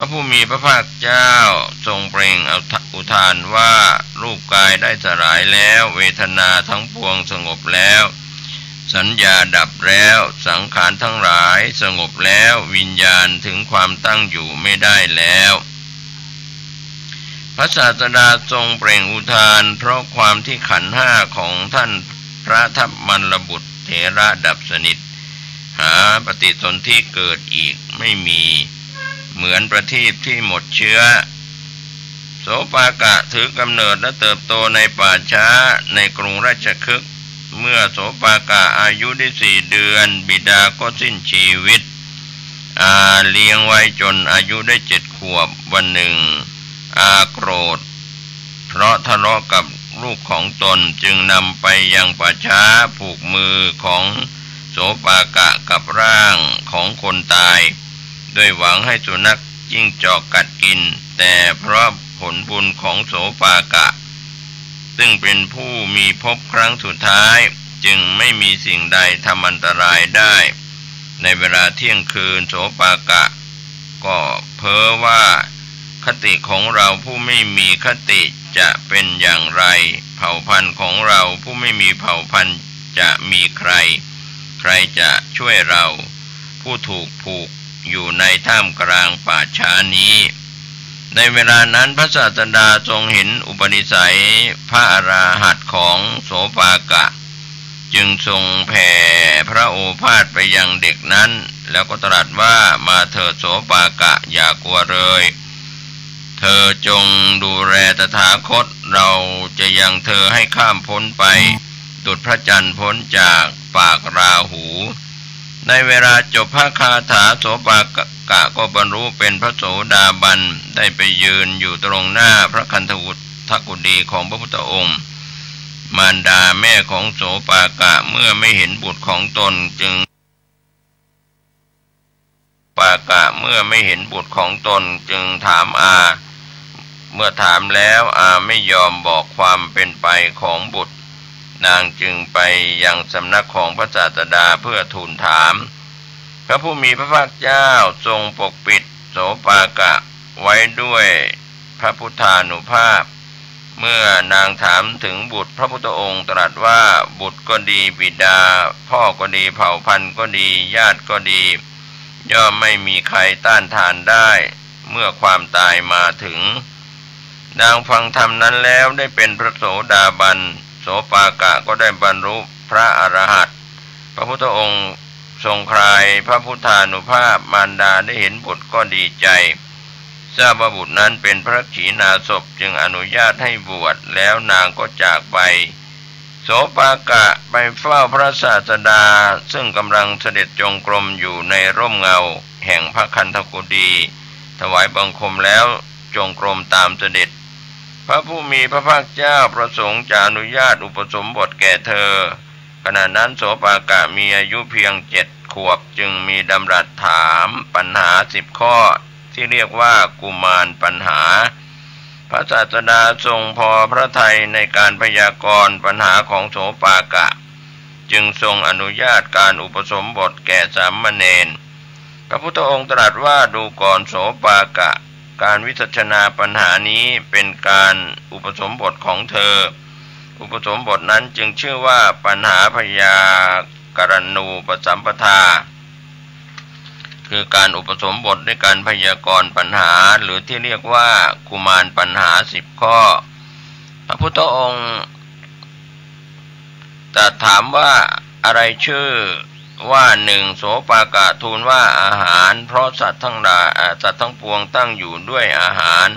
ระผู้มีพระภาคเจ้าทรงเปล่งอุทานว่ารูปกายได้สลายแล้วเวทนาทั้งปวงสงบแล้วสัญญาดับแล้วสังขารทั้งหลายสงบแล้ววิญญาณถึงความตั้งอยู่ไม่ได้แล้วพระศาสดาทรงเปล่งอุทานเพราะความที่ขันธ์ห้าของท่านพระทัพมัลลบุตรเถระดับสนิทหาปฏิสนธิเกิดอีกไม่มีเหมือนประทีปที่หมดเชื้อโสปากะถือกำเนิดและเติบโตในป่าช้าในกรุงราชคฤห์เมื่อโสปากะอายุได้4 เดือนบิดาก็สิ้นชีวิตเลี้ยงไว้จนอายุได้7 ขวบวันหนึ่งโกรธเพราะทะเลาะกับลูกของตนจึงนำไปยังป่าช้าผูกมือของโสปากะกับร่างของคนตายด้วยหวังให้สุนัขจิ้งจอกกัดกินแต่เพราะผลบุญของโสปากะซึ่งเป็นผู้มีภพครั้งสุดท้ายจึงไม่มีสิ่งใดทำอันตรายได้ในเวลาเที่ยงคืนโสปากะก็เพ้อว่าคติของเราผู้ไม่มีคติจะเป็นอย่างไรเผ่าพันธุ์ของเราผู้ไม่มีเผ่าพันธุ์จะมีใครจะช่วยเราผู้ถูกผูกอยู่ในท่ามกลางป่าช้านี้ในเวลานั้นพระศาสดาทรงเห็นอุปนิสัยพระอราหันต์ของโสปากะจึงทรงแผ่พระโอภาสไปยังเด็กนั้นแล้วก็ตรัสว่ามาเถิดโสปากะอย่ากลัวเลยเธอจงดูแลตถาคตเราจะยังเธอให้ข้ามพ้นไปดุจพระจันทร์พ้นจากปากราหูในเวลาจบพระคาถาโสปากะก็บรรลุเป็นพระโสดาบันได้ไปยืนอยู่ตรงหน้าพระคันธกุฎีของพระพุทธองค์มารดาแม่ของโสปากะเมื่อไม่เห็นบุตรของตนจึงถามเมื่อถามแล้วไม่ยอมบอกความเป็นไปของบุตรนางจึงไปยังสำนักของพระศาสดาเพื่อทูลถามพระผู้มีพระภาคเจ้าทรงปกปิดโสปากะไว้ด้วยพระพุทธานุภาพเมื่อนางถามถึงบุตรพระพุทธองค์ตรัสว่าบุตรก็ดีบิดาพ่อก็ดีเผ่าพันธุ์ก็ดีญาติก็ดีย่อมไม่มีใครต้านทานได้เมื่อความตายมาถึงนางฟังธรรมนั้นแล้วได้เป็นพระโสดาบันโสปากะก็ได้บรรลุพระอรหันต์พระพุทธองค์ทรงคลายพระพุทธานุภาพมารดาได้เห็นบุตรก็ดีใจทราบว่าบุตรนั้นเป็นพระขีณาสพจึงอนุญาตให้บวชแล้วนางก็จากไปโสปากะไปเฝ้าพระศาสดาซึ่งกำลังเสด็จจงกรมอยู่ในร่มเงาแห่งพระคันธกุฎีถวายบังคมแล้วจงกรมตามเสด็จพระผู้มีพระภาคเจ้าประสงค์จะอนุญาตอุปสมบทแก่เธอขณะนั้นโสปากะมีอายุเพียง7 ขวบจึงมีดำรัสถามปัญหา10 ข้อที่เรียกว่ากุมารปัญหาพระศาสดาทรงพอพระทัยในการพยากรณ์ปัญหาของโสปากะจึงทรงอนุญาตการอุปสมบทแก่สามเณรพระพุทธองค์ตรัสว่าดูก่อนโสปากะการวิสัชนาปัญหานี้เป็นการอุปสมบทของเธออุปสมบทนั้นจึงชื่อว่าปัญหาพยากรณูปสัมปทาคือการอุปสมบทด้วยการพยากรณ์ปัญหาหรือที่เรียกว่ากุมารปัญหา10 ข้อพระพุทธองค์ตรัสถามว่าอะไรชื่อว่า1โสปากะทูลว่าอาหารเพราะสัตว์ทั้งหลายสัตว์ทั้งปวงตั้งอยู่ด้วยอาหาร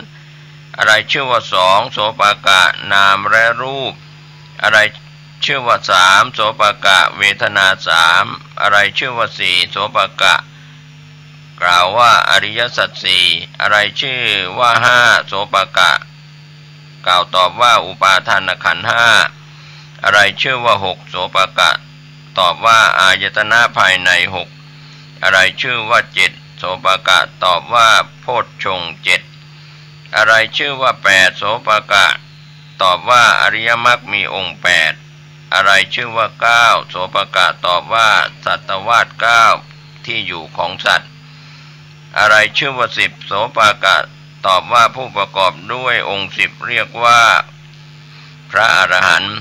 อะไรชื่อว่า2โสปากะนามและรูปอะไรชื่อว่า3โสปากะเวทนา3อะไรชื่อว่า4โสปากะกล่าวว่าอริยสัจ4อะไรชื่อว่า5โสปากะกล่าวตอบว่าอุปาทานขันธ์5อะไรชื่อว่า6โสปากะตอบว่าอายตนะภายใน6อะไรชื่อว่า7โสปากะตอบว่าโพชฌงค์7อะไรชื่อว่า8โสปากะตอบว่าอริยมรรคมีองค์8อะไรชื่อว่า9โสปากะตอบว่าสัตวาส9ที่อยู่ของสัตว์ อะไรชื่อว่า10โสปากะตอบว่าผู้ประกอบด้วยองค์10เรียกว่าพระอรหันต์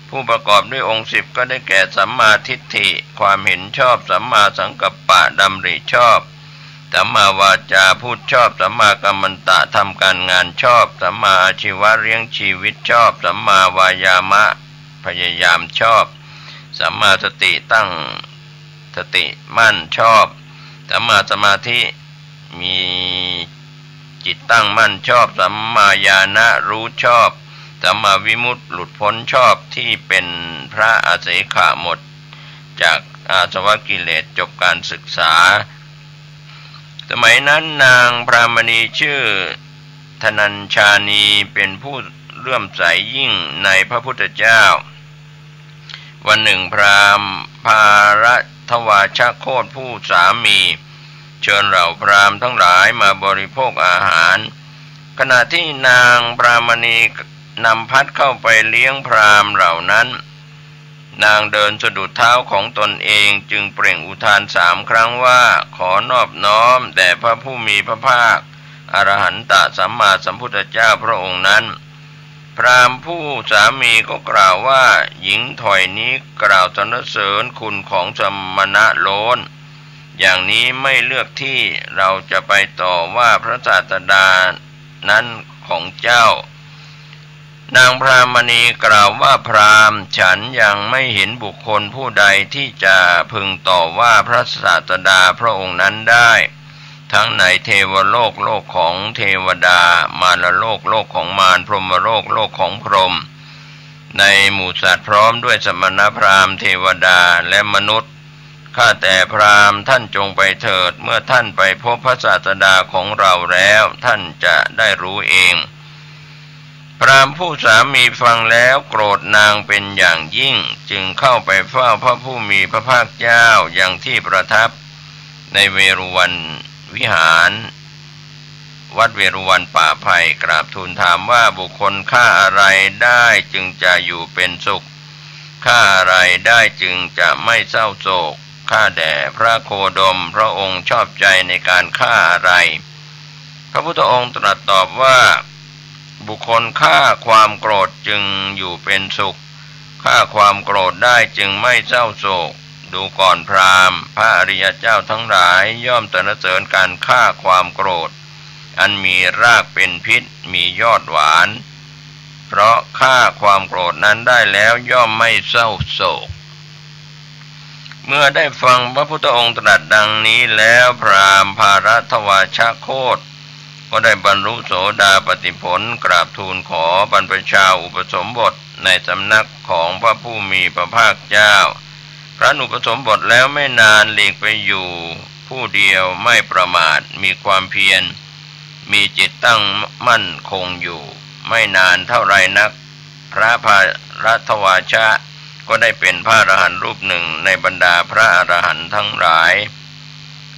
ผู้ประกอบด้วยองค์10ก็ได้แก่สัมมาทิฏฐิความเห็นชอบสัมมาสังกัปปะดำริชอบสัมมาวาจาพูดชอบสัมมากัมมันตะทำการงานชอบสัมมาอาชีวะเลี้ยงชีวิตชอบสัมมาวายามะพยายามชอบสัมมาสติตั้งสติมั่นชอบสัมมาสมาธิมีจิตตั้งมั่นชอบสัมมาญาณะรู้ชอบสัมมาวิมุตติหลุดพ้นชอบที่เป็นพระอเสขะหมดจากอาสวะกิเลสจบการศึกษาสมัยนั้นนางพรามณีชื่อธนัญชานีเป็นผู้เลื่อมใสยิ่งในพระพุทธเจ้าวันหนึ่งพราหมณ์ภารทวาชโคตผู้สามีเชิญเหล่าพราหมณ์ทั้งหลายมาบริโภคอาหารขณะที่นางพรามณีนำพัดเข้าไปเลี้ยงพราหมณ์เหล่านั้นนางเดินสะดุดเท้าของตนเองจึงเปล่งอุทาน3 ครั้งว่าขอนอบน้อมแด่พระผู้มีพระภาคอรหันตสัมมาสัมพุทธเจ้าพระองค์นั้นพราหมณ์ผู้สามีก็กล่าวว่าหญิงถอยนี้กล่าวสรรเสริญคุณของสมณะโลนอย่างนี้ไม่เลือกที่เราจะไปต่อว่าพระศาสดานั้นของเจ้านางพรามณีกล่าวว่าพราหมณ์ฉันยังไม่เห็นบุคคลผู้ใดที่จะพึงต่อว่าพระศาสดาพระองค์นั้นได้ทั้งในเทวโลกโลกของเทวดามารโลกโลกของมารพรหมโลกโลกของพรหมในหมู่สัตว์พร้อมด้วยสมณพราหมณ์เทวดาและมนุษย์ข้าแต่พราหมณ์ท่านจงไปเถิดเมื่อท่านไปพบพระศาสดาของเราแล้วท่านจะได้รู้เองพราหมณ์ผู้สามีฟังแล้วโกรธนางเป็นอย่างยิ่งจึงเข้าไปเฝ้าพระผู้มีพระภาคเจ้าอย่างที่ประทับในเวรุวันวิหารวัดเวรุวันป่าไผ่กราบทูลถามว่าบุคคลฆ่าอะไรได้จึงจะอยู่เป็นสุขฆ่าอะไรได้จึงจะไม่เศร้าโศกข้าแด่พระโคดมพระองค์ชอบใจในการฆ่าอะไรพระพุทธองค์ตรัสตอบว่าบุคคลฆ่าความโกรธจึงอยู่เป็นสุขฆ่าความโกรธได้จึงไม่เศร้าโศกดูก่อนพราหมณ์พระอริยเจ้าทั้งหลายย่อมสรรเสริญการฆ่าความโกรธอันมีรากเป็นพิษมียอดหวานเพราะฆ่าความโกรธนั้นได้แล้วย่อมไม่เศร้าโศกเมื่อได้ฟังพระพุทธองค์ตรัสดังนี้แล้วพราหมณ์ภารทวาชโคตก็ได้บรรลุโสดาปัตติผลกราบทูลขอบรรพชาอุปสมบทในสำนักของพระผู้มีพระภาคเจ้าพระอุปสมบทแล้วไม่นานหลีกไปอยู่ผู้เดียวไม่ประมาทมีความเพียรมีจิตตั้งมั่นคงอยู่ไม่นานเท่าไรนักพระภารทวาชะก็ได้เป็นพระอรหันต์รูปหนึ่งในบรรดาพระอรหันต์ทั้งหลาย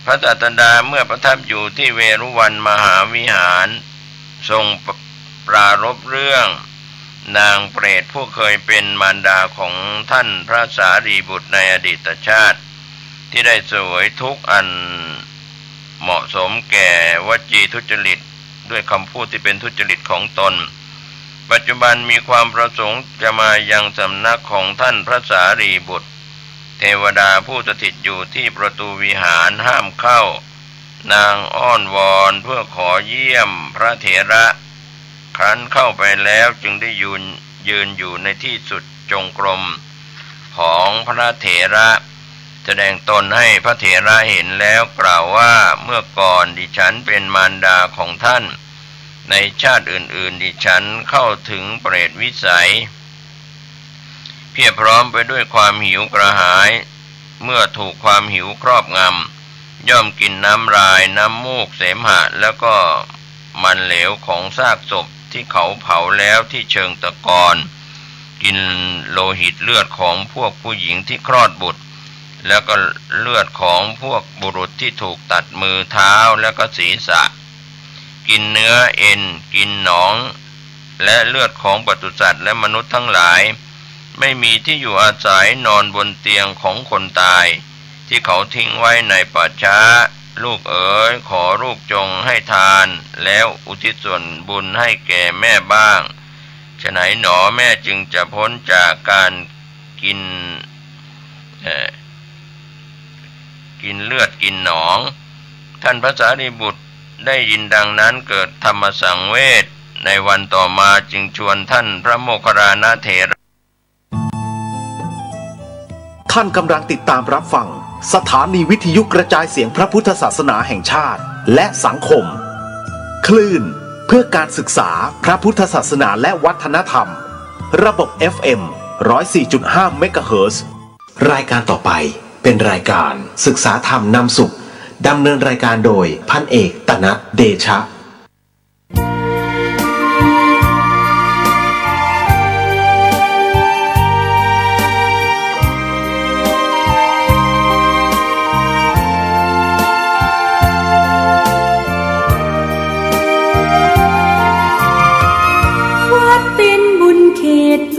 พระศาสดาเมื่อประทับอยู่ที่เวรุวันมหาวิหารทรงปรารภเรื่องนางเปรตผู้เคยเป็นมารดาของท่านพระสารีบุตรในอดีตชาติที่ได้เสวยทุกข์อันเหมาะสมแก่วจีทุจริตด้วยคำพูดที่เป็นทุจริตของตนปัจจุบันมีความประสงค์จะมายังสำนักของท่านพระสารีบุตรเทวดาผู้สถิตอยู่ที่ประตูวิหารห้ามเข้านางอ้อนวอนเพื่อขอเยี่ยมพระเถระครั้นเข้าไปแล้วจึงได้ยืนอยู่ในที่สุดจงกรมของพระเถระแสดงตนให้พระเถระเห็นแล้วกล่าวว่าเมื่อก่อนดิฉันเป็นมารดาของท่านในชาติอื่นๆดิฉันเข้าถึงเปรตวิสัยเพียบพร้อมไปด้วยความหิวกระหายเมื่อถูกความหิวครอบงำย่อมกินน้ำลายน้ำมูกเสมหะแล้วก็มันเหลวของซากศพที่เขาเผาแล้วที่เชิงตะกอนกินโลหิตเลือดของพวกผู้หญิงที่คลอดบุตรแล้วก็เลือดของพวกบุรุษที่ถูกตัดมือเท้าแล้วก็ศีรษะกินเนื้อเอ็นกินหนองและเลือดของปศุสัตว์และมนุษย์ทั้งหลายไม่มีที่อยู่อาศัยนอนบนเตียงของคนตายที่เขาทิ้งไว้ในป่าช้า ลูกเอ๋ยขอลูกจงให้ทานแล้วอุทิศส่วนบุญให้แก่แม่บ้างฉะไหนหนอแม่จึงจะพ้นจากการกินเลือดกินหนองท่านพระสารีบุตรได้ยินดังนั้นเกิดธรรมสังเวชในวันต่อมาจึงชวนท่านพระโมคคัลลานะเถระท่านกำลังติดตามรับฟังสถานีวิทยุกระจายเสียงพระพุทธศาสนาแห่งชาติและสังคมคลื่นเพื่อการศึกษาพระพุทธศาสนาและวัฒนธรรมระบบ FM 104.5 เมกะเฮิรตซ์รายการต่อไปเป็นรายการศึกษาธรรมนำสุขดำเนินรายการโดยพันเอกตนัสเดชะ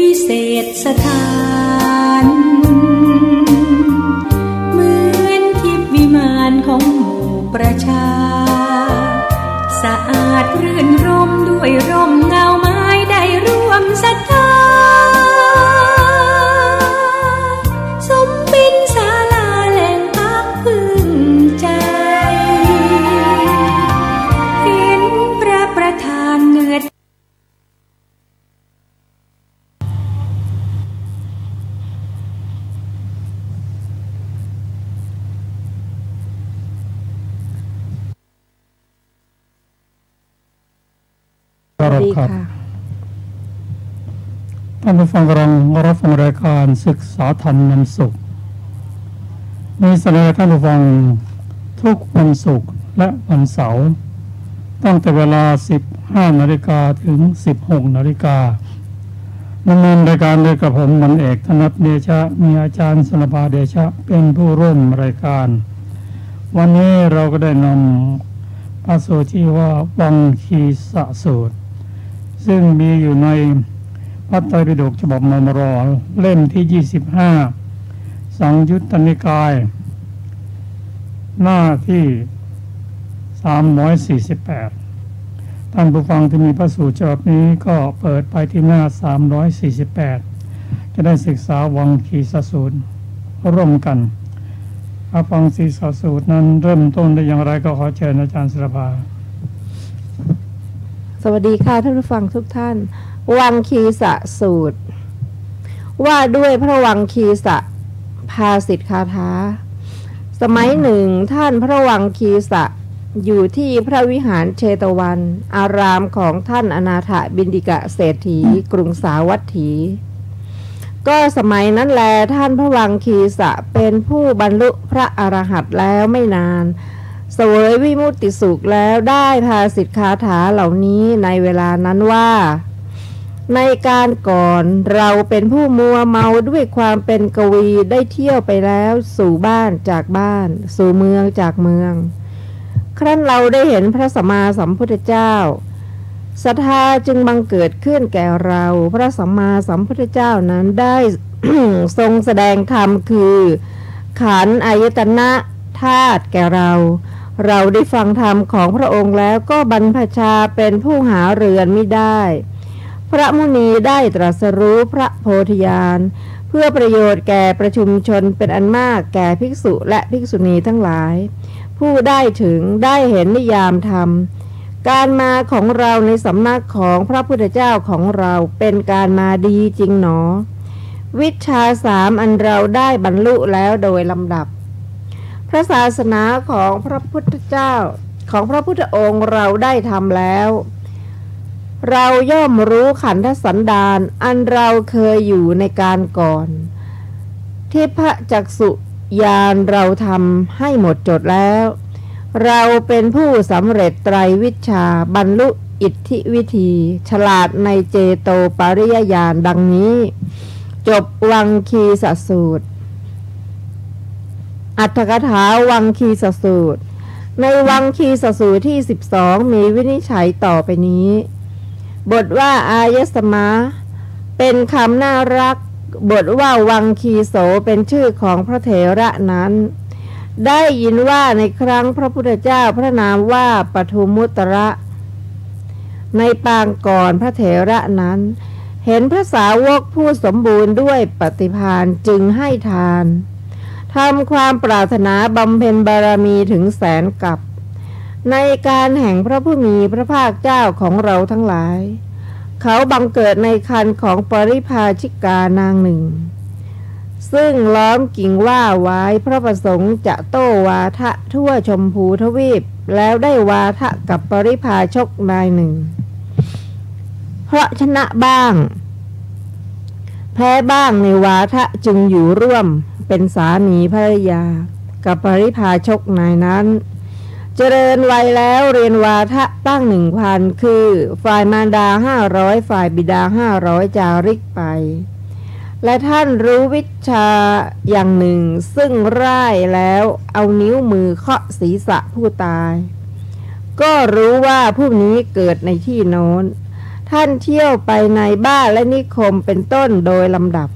วิเศษสถานเหมือนทิพย์วิมานของหมู่ประชาสะอาดรื่นรมด้วยร่มเงาไม้ได้ร่วมศรัทธาสมเป็นศาลาแหล่งพักพึ่งใจเห็นพระประธานเหงื่อครับท่านผู้ฟังกำลังรับฟังรายการศึกษาธรรมนำสุขมีเสนอท่านผู้ฟังทุกวันศุกร์และวันเสาร์ตั้งแต่เวลา 15 นาฬิกาถึง 16 นาฬิกาดำเนินรายการโดยกระผมมันเอกธนัสเดชะมีอาจารย์สนภาเดชะเป็นผู้ร่วมรายการวันนี้เราก็ได้นำพระสูตรที่ว่าวังคีสสูตรซึ่งมีอยู่ในพระไตรปิฎกฉบับมมร.เล่มที่ 25 สังยุตตนิกายหน้าที่ 348ท่านผู้ฟังที่มีพระสูตรฉบับนี้ก็เปิดไปที่หน้า 348จะได้ศึกษาวังคีสสูตรร่วมกันฟังศีรษะสูตรนั้นเริ่มต้นได้อย่างไรก็ขอเชิญอาจารย์ศิลปาสวัสดีค่ะท่านผู้ฟังทุกท่านวังคีสสูตรว่าด้วยพระวังคีสภาสิทธคาถาสมัยหนึ่งท่านพระวังคีสอยู่ที่พระวิหารเชตวันอารามของท่านอนาถบิณฑิกะเศรษฐีกรุงสาวัตถีก็สมัยนั้นแลท่านพระวังคีสเป็นผู้บรรลุพระอรหันต์แล้วไม่นานเสวยวิมุตติสุขแล้วได้ภาสิทธคาถาเหล่านี้ในเวลานั้นว่าในการก่อนเราเป็นผู้มัวเมาด้วยความเป็นกวีได้เที่ยวไปแล้วสู่บ้านจากบ้านสู่เมืองจากเมืองครั้นเราได้เห็นพระสัมมาสัมพุทธเจ้าศรัทธาจึงบังเกิดขึ้นแก่เราพระสัมมาสัมพุทธเจ้านั้นได้ ทรงแสดงธรรมคือขันธ์อายตนะธาตุแก่เราได้ฟังธรรมของพระองค์แล้วก็บรรพชาเป็นผู้หาเรือนไม่ได้พระมุนีได้ตรัสรู้พระโพธิญาณเพื่อประโยชน์แก่ประชุมชนเป็นอันมากแก่ภิกษุและภิกษุณีทั้งหลายผู้ได้ถึงได้เห็นนิยามธรรมการมาของเราในสำนักของพระพุทธเจ้าของเราเป็นการมาดีจริงหนอวิชชา3อันเราได้บรรลุแล้วโดยลำดับพระศาสนาของพระพุทธเจ้าของพระพุทธองค์เราได้ทำแล้วเราย่อมรู้ขันธสันดานอันเราเคยอยู่ในการก่อนทิพจักษุญาณเราทำให้หมดจดแล้วเราเป็นผู้สำเร็จไตรวิชชาบรรลุอิทธิวิธีฉลาดในเจโตปริยญาณดังนี้จบวังคีสสูตรอรรถกถาวังคีสสูตรในวังคีสสูตรที่12มีวินิจฉัยต่อไปนี้บทว่าอายสมะเป็นคำน่ารักบทว่าวังคีโสเป็นชื่อของพระเถระนั้น ได้ยินว่าในครั้งพระพุทธเจ้าพระนามว่าปทุมมุตระในปางก่อนพระเถระนั้นเห็นพระสาวกผู้สมบูรณ์ด้วยปฏิภาณจึงให้ทานทำความปรารถนาบำเพ็ญบารมีถึงแสนกับในการแห่งพระผู้มีพระภาคเจ้าของเราทั้งหลายเขาบังเกิดในครรภ์ของปริภาชิกานางหนึ่งซึ่งล้อมกิ่งว่าไว้พระประสงค์จะโต้วาทะทั่วชมพูทวีปแล้วได้วาทะกับปริภาชกนายหนึ่งเพราะชนะบ้างแพ้บ้างในวาทะจึงอยู่ร่วมเป็นสามีภรรยากับปริภาชกนายนั้นเจริญวัยแล้วเรียนวาทะตั้ง 1,000 คือฝ่ายมารดา500ฝ่ายบิดา500จาริกไปและท่านรู้วิชาอย่างหนึ่งซึ่งร่ายแล้วเอานิ้วมือเคาะศีรษะผู้ตายก็รู้ว่าผู้นี้เกิดในที่โน้นท่านเที่ยวไปในบ้านและนิคมเป็นต้นโดยลำดับ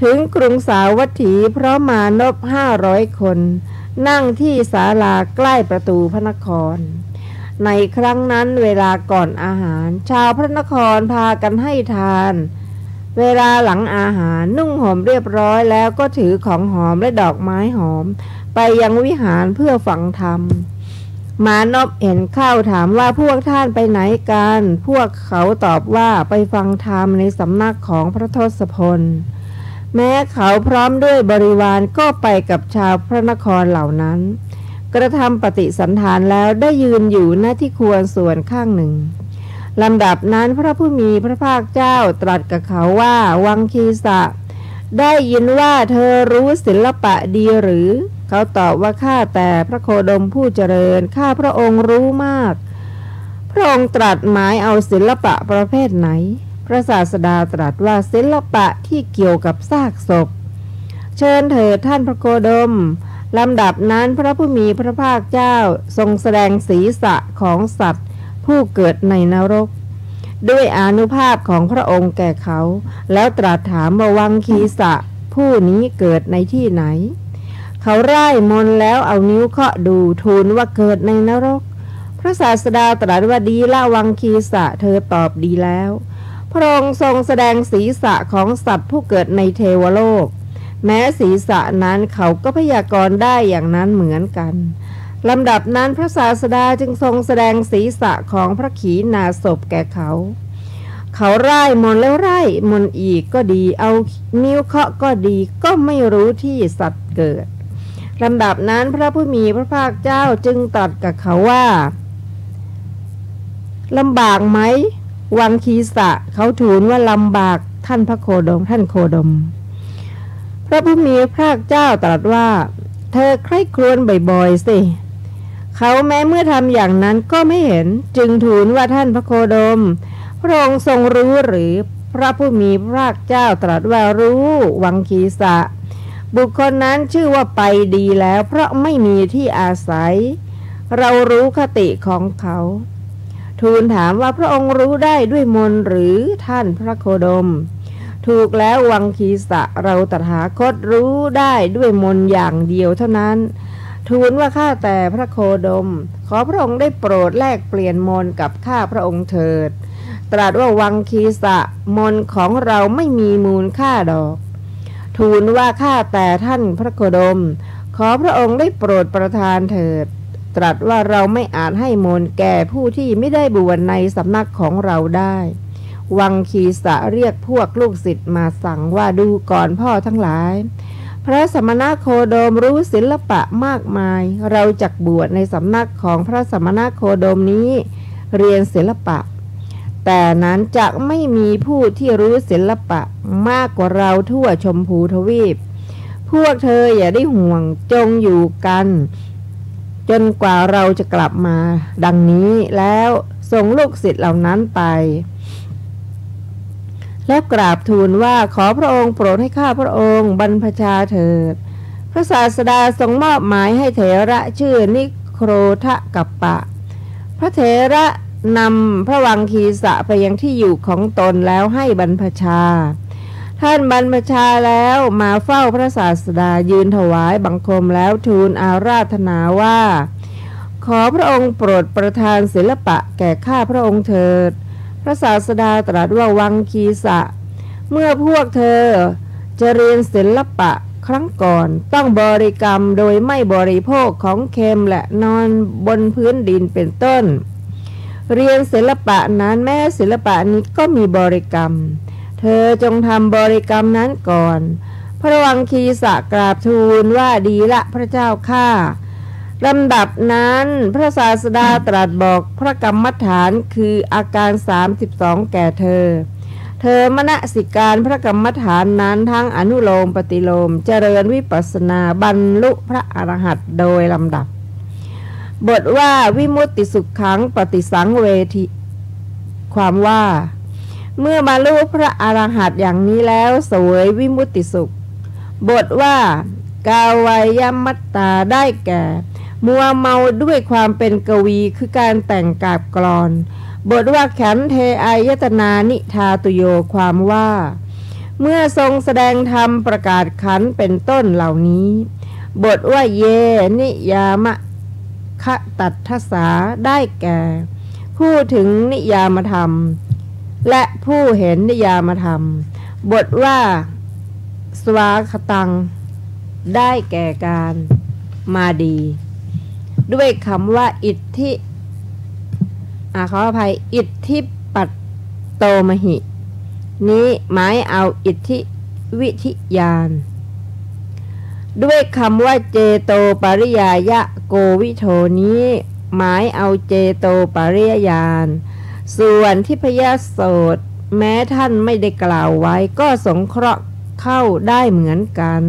ถึงกรุงสาวัตถีเพราะมานพ500 คนนั่งที่ศาลาใกล้ประตูพระนครในครั้งนั้นเวลาก่อนอาหารชาวพระนครพากันให้ทานเวลาหลังอาหารนุ่งห่มเรียบร้อยแล้วก็ถือของหอมและดอกไม้หอมไปยังวิหารเพื่อฟังธรรมมานพเห็นเข้าถามว่าพวกท่านไปไหนกันพวกเขาตอบว่าไปฟังธรรมในสำนักของพระทศพลแม้เขาพร้อมด้วยบริวารก็ไปกับชาวพระนครเหล่านั้นกระทำปฏิสันถานแล้วได้ยืนอยู่หน้าที่ควรส่วนข้างหนึ่งลำดับนั้นพระผู้มีพระภาคเจ้าตรัสกับเขาว่าวังคีสะได้ยินว่าเธอรู้ศิลปะดีหรือเขาตอบว่าข้าแต่พระโคดมผู้เจริญข้าพระองค์รู้มากพระองค์ตรัสหมายเอาศิลปะประเภทไหนพระศาสดาตรัสว่าศิลปะที่เกี่ยวกับซากศพเชิญเถิดท่านพระโคดมลำดับนั้นพระผู้มีพระภาคเจ้าทรงแสดงศีรษะของสัตว์ผู้เกิดในนรกด้วยอานุภาพของพระองค์แก่เขาแล้วตรัสถามว่าวังคีสะผู้นี้เกิดในที่ไหนเขาร่ายมนต์แล้วเอานิ้วเคาะดูทูลว่าเกิดในนรกพระศาสดาตรัสว่าดีละวังคีสะเธอตอบดีแล้วพระองค์ทรงแสดงศีรษะของสัตว์ผู้เกิดในเทวโลกแม้ศีรษะนั้นเขาก็พยากรณ์ได้อย่างนั้นเหมือนกันลำดับนั้นพระศาสดาจึงทรงแสดงศีรษะของพระขีณาสพแก่เขาร่ายมนต์แล้วร่ายมนต์อีกก็ดีเอานิ้วเคาะก็ดีก็ไม่รู้ที่สัตว์เกิดลำดับนั้นพระผู้มีพระภาคเจ้าจึงตรัสกับเขาว่าลำบากไหมวังคีสะเขาทูลว่าลำบากท่านพระโคดมท่านโคดมพระผู้มีพระภาคเจ้าตรัสว่าเธอใคร่ครวญบ่อยๆสิเขาแม้เมื่อทำอย่างนั้นก็ไม่เห็นจึงทูลว่าท่านพระโคดมพระองค์ทรงรู้หรือพระผู้มีพระภาคเจ้าตรัสว่ารู้วังคีสะบุคคลนั้นชื่อว่าไปดีแล้วเพราะไม่มีที่อาศัยเรารู้คติของเขาทูลถามว่าพระองค์รู้ได้ด้วยมนต์หรือท่านพระโคดมถูกแล้ววังคีสะเราตถาคตรู้ได้ด้วยมนต์อย่างเดียวเท่านั้นทูลว่าข้าแต่พระโคดมขอพระองค์ได้โปรดแลกเปลี่ยนมนต์กับข้าพระองค์เถิดตรัสว่าวังคีสะมนต์ของเราไม่มีมูลค่าดอกทูลว่าข้าแต่ท่านพระโคดมขอพระองค์ได้โปรดประทานเถิดตรัสว่าเราไม่อาจให้มนต์แก่ผู้ที่ไม่ได้บวชในสำนักของเราได้วังคีสะเรียกพวกลูกศิษย์มาสั่งว่าดูก่อนพ่อทั้งหลายพระสมณโคดมรู้ศิลปะมากมายเราจักบวชในสำนักของพระสมณโคดมนี้เรียนศิลปะแต่นั้นจะไม่มีผู้ที่รู้ศิลปะมากกว่าเราทั่วชมพูทวีปพวกเธออย่าได้ห่วงจงอยู่กันจนกว่าเราจะกลับมาดังนี้แล้วส่งลูกศิษย์เหล่านั้นไปและกราบทูลว่าขอพระองค์โปรดให้ข้าพระองค์บรรพชาเถิดพระศาสดาทรงมอบหมายให้เถระชื่อนิโครทกัปปะพระเถระนำพระวังคีสะไปยังที่อยู่ของตนแล้วให้บรรพชาท ท่านบรรพชาแล้วมาเฝ้าพระศาสดายืนถวายบังคมแล้วทูลอาราธนาว่าขอพระองค์โปรดประทานศิลปะแก่ข้าพระองค์เถิดพระศาสดาตรัสว่าวังคีสะเมื่อพวกเธอจะเรียนศิลปะครั้งก่อนต้องบริกรรมโดยไม่บริโภคของเค็มและนอนบนพื้นดินเป็นต้นเรียนศิลปะนั้นแม้ศิลปะนี้ก็มีบริกรรมเธอจงทำบริกรรมนั้นก่อนพระวังคีสะกราบทูลว่าดีละพระเจ้าข้าลำดับนั้นพระศาสดาตรัสบอกพระกรรมฐานคืออาการ32แก่เธอมนสิการพระกรรมฐานนั้นทั้งอนุโลมปฏิโลมเจริญวิปัสสนาบรรลุพระอรหันต์โดยลำดับบทว่าวิมุตติสุขขังปฏิสังเวทิความว่าเมื่อบรรลุพระอรหันต์อย่างนี้แล้วเสวยวิมุตติสุขบทว่ากาวายมัตตาได้แก่มัวเมาด้วยความเป็นกวีคือการแต่งกาบกลอนบทว่าขันเทอายตนานิทาตุโยความว่าเมื่อทรงแสดงธรรมประกาศขันเป็นต้นเหล่านี้บทว่าเยนิยามะคะตัทธสาได้แก่ผู้ถึงนิยามธรรมและผู้เห็นนิยามธรรมบทว่าสวาคตังได้แก่การมาดีด้วยคำว่าอิทธิขออภัยอิทธิปัตโตมหินี้หมายเอาอิทธิวิธิญาณด้วยคำว่าเจโตปริยายะโกวิโทนี้หมายเอาเจโตปริยญาณส่วนทิพยโสตแม้ท่านไม่ได้กล่าวไว้ก็สงเคราะห์เข้าได้เหมือนกัน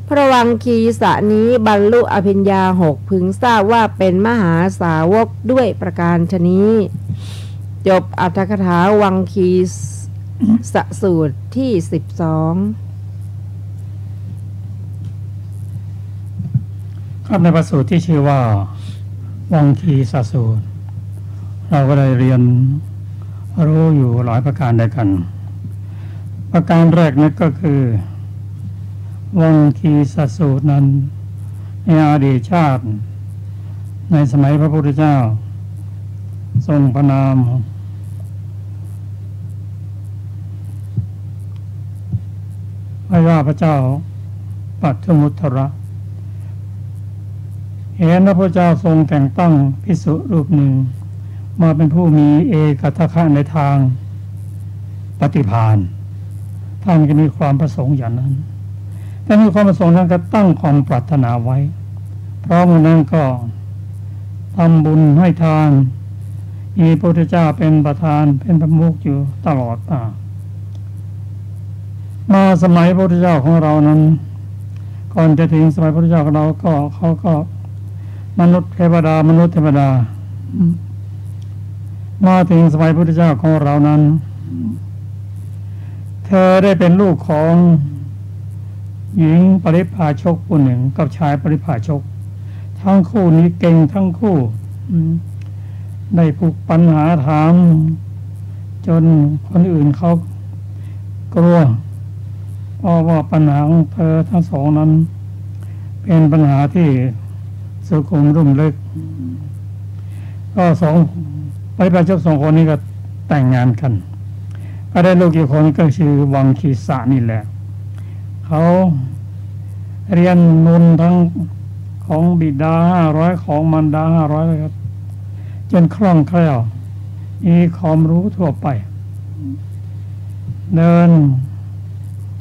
พระวังคีสะนี้บรรลุอภิญญา6พึงทราบว่าเป็นมหาสาวกด้วยประการฉนี้จบอรรถกถาวังคีสะสูตรที่12ครับในพระสูตรที่ชื่อว่าวังคีสะสูตรเราก็ได้เรียนรู้อยู่หลายประการด้วยกันประการแรกนั่นก็คือวังคีสะสูตรนั้นในอดีตชาติในสมัยพระพุทธเจ้าทรงพระนามว่าพระเจ้าปัทมุตระเห็นพระพุทธเจ้าทรงแต่งตั้งภิกษุรูปหนึ่งมาเป็นผู้มีเอกทัคคะในทางปฏิภาณท่านก็มีความประสงค์อย่างนั้นแต่มีความประสงค์นั้นก็ตั้งความปรารถนาไว้เพราะมันนั้นก็ทำบุญให้ทานมีพระพุทธเจ้าเป็นประธานเป็นประมุขอยู่ตลอดมาสมัยพระพุทธเจ้าของเรานั้นก่อนจะถึงสมัยพระพุทธเจ้าของเราก็เขาก็มนุษย์เทวดามนุษย์เทวดามาถึงสมัยพระพุทธเจ้าของเรานั้นเธอได้เป็นลูกของหญิงปริภาชกผู้หนึ่งกับชายปริภาชกทั้งคู่นี้เก่งทั้งคู่ได้ผูกปัญหาถามจนคนอื่นเขากลัวเพราะว่าปัญหาของเธอทั้งสองนั้นเป็นปัญหาที่สุขุมรุ่มลึกก็ปริภาชกสองคนนี้ก็แต่งงานกันก็ได้ลูกอีกคนก็ชื่อวังคีสะนี่แหละเขาเรียนนุนทั้งของบิดา500ของมารดา500เลยครับจนคล่องแคล่วมีความรู้ทั่วไปเดิน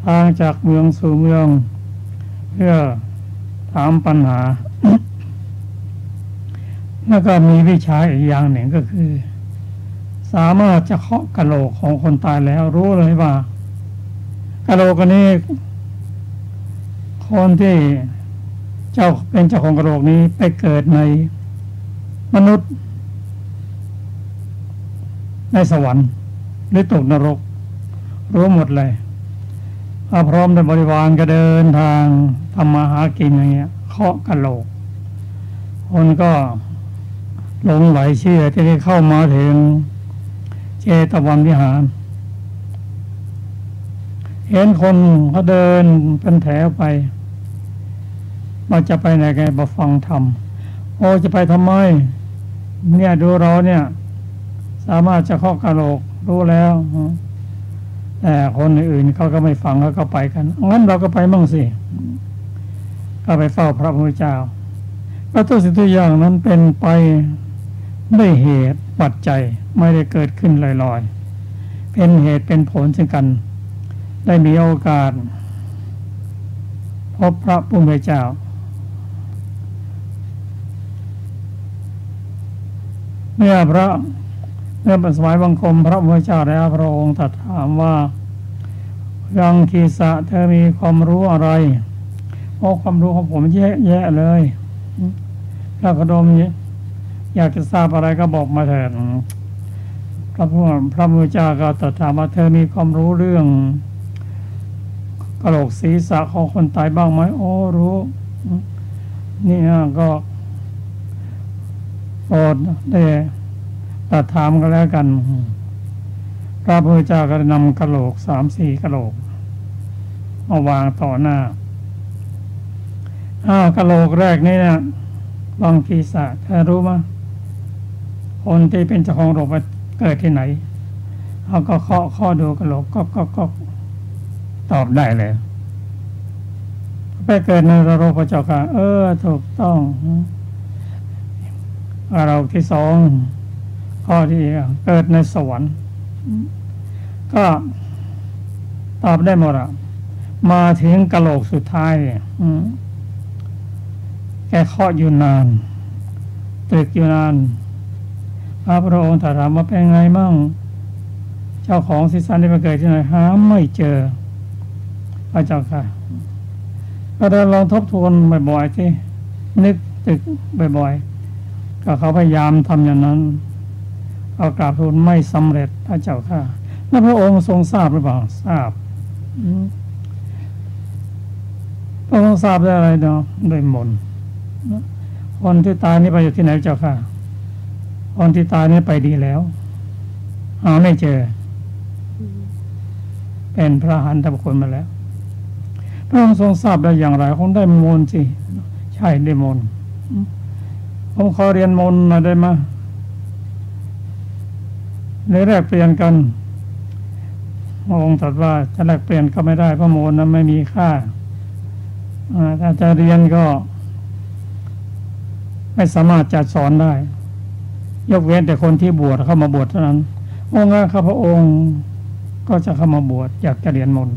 ทางจากเมืองสู่เมืองเพื่อถามปัญหา แล้วก็มีวิชาอีกอย่างหนึ่งก็คือสามารถจะเคาะกะโหลกของคนตายแล้วรู้เลยว่ากะโหลกอันนี้คนที่เป็นเจ้าของกะโหลกนี้ไปเกิดในมนุษย์ในสวรรค์หรือตกนรกรู้หมดเลยพร้อมด้วยบริวารก็เดินทางทำมาหากินอย่างเงี้ยเคาะกะโหลกคนก็หลงไหลเชื่อที่ได้เข้ามาถึงเจตวันวิหาร เห็นคนเขาเดินเป็นแถวไปว่าจะไปไหนกันมาฟังธรรมโอ้จะไปทำไมเนี่ยดูเราเนี่ยสามารถจะเข้ากะโหลกรู้แล้วแต่คนอื่นเขาก็ไม่ฟังเขาก็ไปกันงั้นเราก็ไปมั่งสิก็ไปเฝ้าพระพุทธเจ้าก็ทุกสิ่งทุกอย่างนั้นเป็นไปด้วยเหตุปัจจัยไม่ได้เกิดขึ้นลอยๆเป็นเหตุเป็นผลซึ่งกันได้มีโอกาสพบพระพุทธเจ้าเมื่อสมัยบังคมพระพุทธเจ้าแล้วพระองค์ตรัสถามว่ายังคีสะเธอมีความรู้อะไรเพราะความรู้ของผมแย่ๆเลยพระโคดมอยากจะทราบอะไรก็บอกมาเถิดพระพุทธเจ้าก็ตรัสถามว่าเธอมีความรู้เรื่องกะโหลกศีรษะของคนตายบ้างไหมโอ้รู้นี่ก็โปรดได้ตรัสถามกันแล้วกันพระพุทธเจ้าก็นำกะโหลก 3-4 กะโหลกมาวางต่อหน้ากะโหลกแรกนี่นะวังคีสะเธอรู้มั้ยคนที่เป็นเจ้าของโลกไปเกิดที่ไหนเขาก็ข้อดูกะโหลกก็ตอบได้เลยไปเกิดในนรกพระเจ้าค่ะถูกต้องเราที่สองข้อที่เกิดในสวรรค์ก็ตอบได้หมดมาถึงกะโหลกสุดท้ายแกเคาะอยู่นานตรึกอยู่นานพระองค์ถามว่าเป็นไงมั่งเจ้าของศีรษะได้มาเกิดที่ไหนหาไม่เจอพระเจ้าค่ะก็ได้ลองทบทวนบ่อยๆที่นึกตึกบ่อยๆก็เขาพยายามทำอย่างนั้นเอากราบทูลไม่สำเร็จพระเจ้าค่ะแล้วพระองค์ทรงทราบหรือเปล่าทราบพระองค์ทราบได้อะไรเนาะด้วยมนต์คนที่ตายนี่ไปอยู่ที่ไหนเจ้าค่ะคนที่ตายนี่ไปดีแล้วหาไม่เจอเป็นพระอรหันตบุคคลมาแล้วพระองค์ทรงทราบได้อย่างไรคงได้มนต์สิใช่ได้มนต์ผมขอเรียนมนต์หน่อยได้ไหมในแรกเปลี่ยนกันพระองค์ตรัสว่าจะแลกเปลี่ยนก็ไม่ได้เพราะมนต์นั้นไม่มีค่าถ้าจะเรียนก็ไม่สามารถจะสอนได้ยกเว้นแต่คนที่บวชเข้ามาบวชเท่านั้นองค์ข้าพระองค์ก็จะเข้ามาบวชอยากจะเรียนมนต์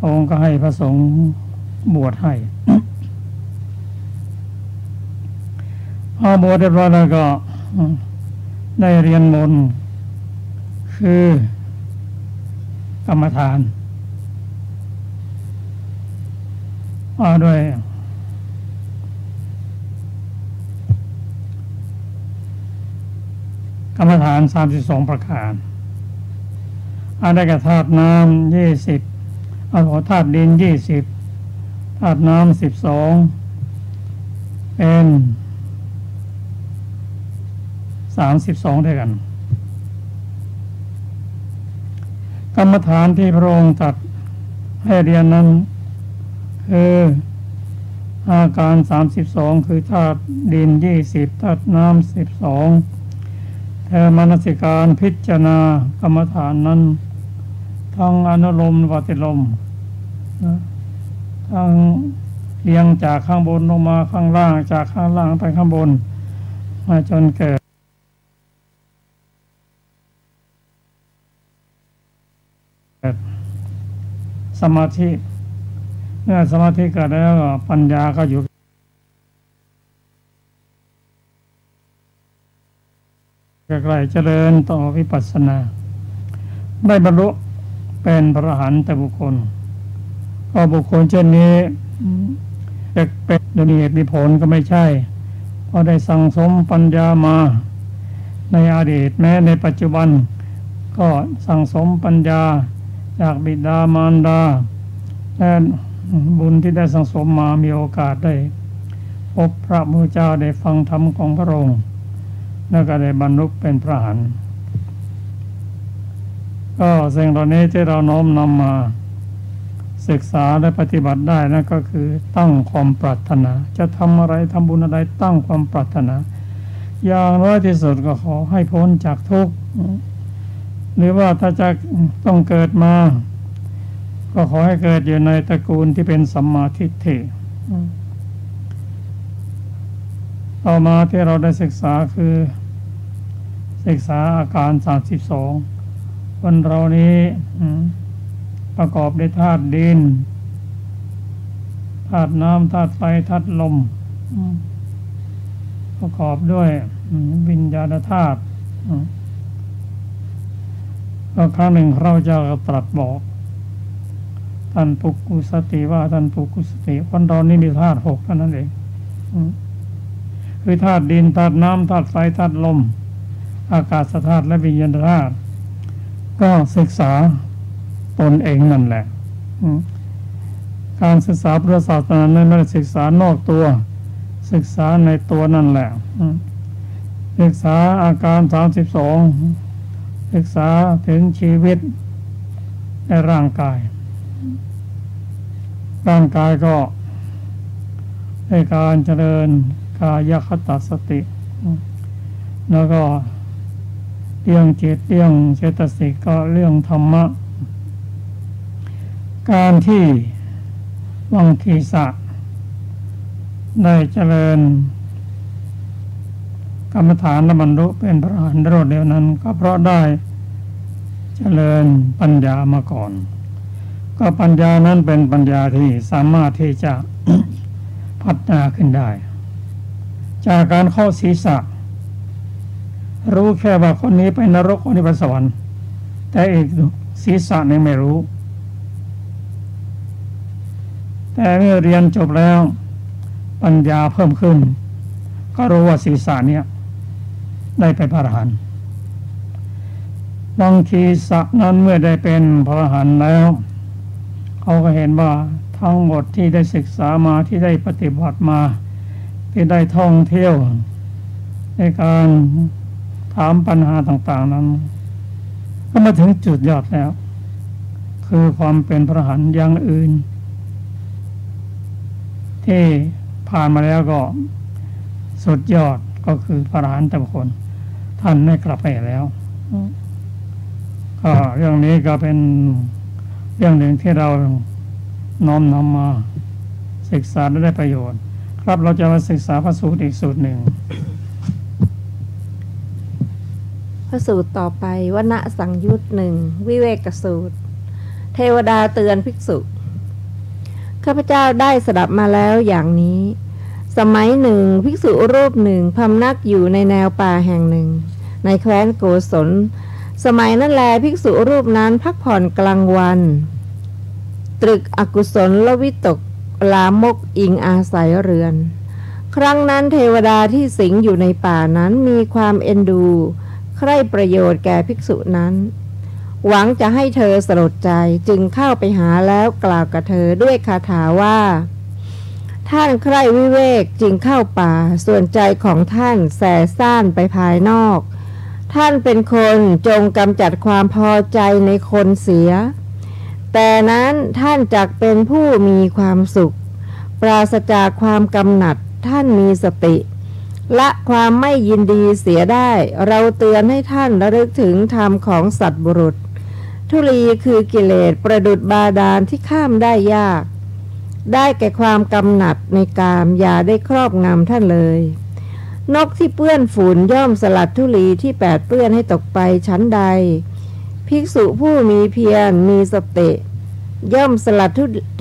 องค์ก็ให้พระสงฆ์บวชให้ พอบวชเรียบร้อยแล้วก็ได้เรียนมนต์คือกรรมฐานด้วยกรรมฐาน32ประการได้แก่ธาตุน้ำ20ธาตุดิน20ธาตุน้ำ12เป็น32ด้วยกันกรรมฐานที่พระองค์ตรัสให้เรียนนั้นคืออาการ32คือธาตุดิน20ธาตุน้ำ12เธอมนสิการพิจารณากรรมฐานนั้นทั้งอนุโลมปฏิโลมทั้งเรียงจากข้างบนลงมาข้างล่างจากข้างล่างไปข้างบนมาจนเกิดสมาธิเมื่อสมาธิเกิดแล้วปัญญาก็อยู่ใกล้ๆเจริญต่อวิปัสสนาได้บรรลุเป็นพระอรหันตบุคคลก็บุคคลเช่นนี้จะเป็นโดยเหตุมีผลก็ไม่ใช่เพราะได้สั่งสมปัญญามาในอดีตแม้ในปัจจุบันก็สั่งสมปัญญาจากบิดามารดาและบุญที่ได้สั่งสมมามีโอกาสได้พบพระพุทธเจ้าได้ฟังธรรมของพระองค์แล้วก็ได้บรรลุเป็นพระอรหันต์ ก็สิ่งเหล่านี้ที่เราน้อมนำมาศึกษาและปฏิบัติได้นั่นก็คือตั้งความปรารถนาจะทำอะไรทำบุญอะไรตั้งความปรารถนาอย่างน้อยที่สุดก็ขอให้พ้นจากทุกข์หรือว่าถ้าจะต้องเกิดมาก็ขอให้เกิดอยู่ในตระกูลที่เป็นสัมมาทิฏฐิต่อมาที่เราได้ศึกษาคือศึกษาอาการ32คนเรานี้ประกอบด้วยธาตุดินธาตุน้ำธาตุไฟธาตุลมประกอบด้วยวิญญาณธาตุก็ครั้งหนึ่งเราจะตรัสบอกท่านปุกุสติว่าท่านปุกุสติคนเรานี่มีธาตุ6เท่านั้นเองคือธาตุดินธาตุน้ำธาตุไฟธาตุลมอากาศธาตุและวิญญาณธาตุก็ศึกษาตนเองนั่นแหละการศึกษาพุทธศาสนาไม่ได้ศึกษานอกตัวศึกษาในตัวนั่นแหละศึกษาอาการ32ศึกษาถึงชีวิตในร่างกายก็ในการเจริญกายคตสติแล้วก็เรื่องจิตเรื่องเจตสิกก็เรื่องธรรมะการที่วังคีสะได้เจริญกรรมฐานและบรรลุเป็นพระอรหันต์รวดเร็วนั้นก็เพราะได้เจริญปัญญามาก่อนก็ปัญญานั้นเป็นปัญญาที่สามารถที่จะ พัฒนาขึ้นได้จากการเข้าศีรษะรู้แค่ว่าคนนี้ไปนรกคนนี้ไปสวรรค์แต่อีกศีรษะนี่ไม่รู้แต่เมื่อเรียนจบแล้วปัญญาเพิ่มขึ้นก็รู้ว่าศีรษะเนี่ยได้เป็นพระอรหันต์บางทีสะนั้นเมื่อได้เป็นพระอรหันต์แล้วเขาก็เห็นว่าทั้งหมดที่ได้ศึกษามาที่ได้ปฏิบัติมาที่ได้ท่องเที่ยวในการถามปัญหาต่างๆนั้นก็มาถึงจุดยอดแล้วคือความเป็นพระอรหันต์อย่างอื่นที่ผ่านมาแล้วก็สุดยอดก็คือพระอรหันต์แต่ละคนท่านไม่กลับไปแล้วก็เรื่องนี้ก็เป็นเรื่องหนึ่งที่เราน้อมนำมาศึกษาและได้ประโยชน์ครับเราจะมาศึกษาพระสูตรอีกสูตรหนึ่งพระสูตรต่อไปวณสังยุตหนึ่งวิเวกสูตรเทวดาเตือนภิกษุข้าพเจ้าได้สดับมาแล้วอย่างนี้สมัยหนึ่งภิกษุรูปหนึ่งพำนักอยู่ในแนวป่าแห่งหนึ่งในแคว้นโกศลสมัยนั้นแลภิกษุรูปนั้นพักผ่อนกลางวันตรึกอกุศลและวิตกลามกอิงอาศัยเรือนครั้งนั้นเทวดาที่สิงอยู่ในป่านั้นมีความเอ็นดูใคร่ประโยชน์แก่ภิกษุนั้นหวังจะให้เธอสลดใจจึงเข้าไปหาแล้วกล่าวกับเธอด้วยคาถาว่าท่านใคร่วิเวกจึงเข้าป่าส่วนใจของท่านแส่ซ่านไปภายนอกท่านเป็นคนจงกำจัดความพอใจในคนเสียแต่นั้นท่านจักเป็นผู้มีความสุขปราศจากความกำหนัดท่านมีสติละความไม่ยินดีเสียได้เราเตือนให้ท่านระลึกถึงธรรมของสัตว์บุรุษทุลีคือกิเลสประดุจบาดาลที่ข้ามได้ยากได้แก่ความกำหนัดในกามอย่าได้ครอบงำท่านเลยนกที่เปื้อนฝุ่นย่อมสลัดทุลีที่แปดเปื้อนให้ตกไปชั้นใดภิกษุผู้มีเพียรมีสติย่อมสลัด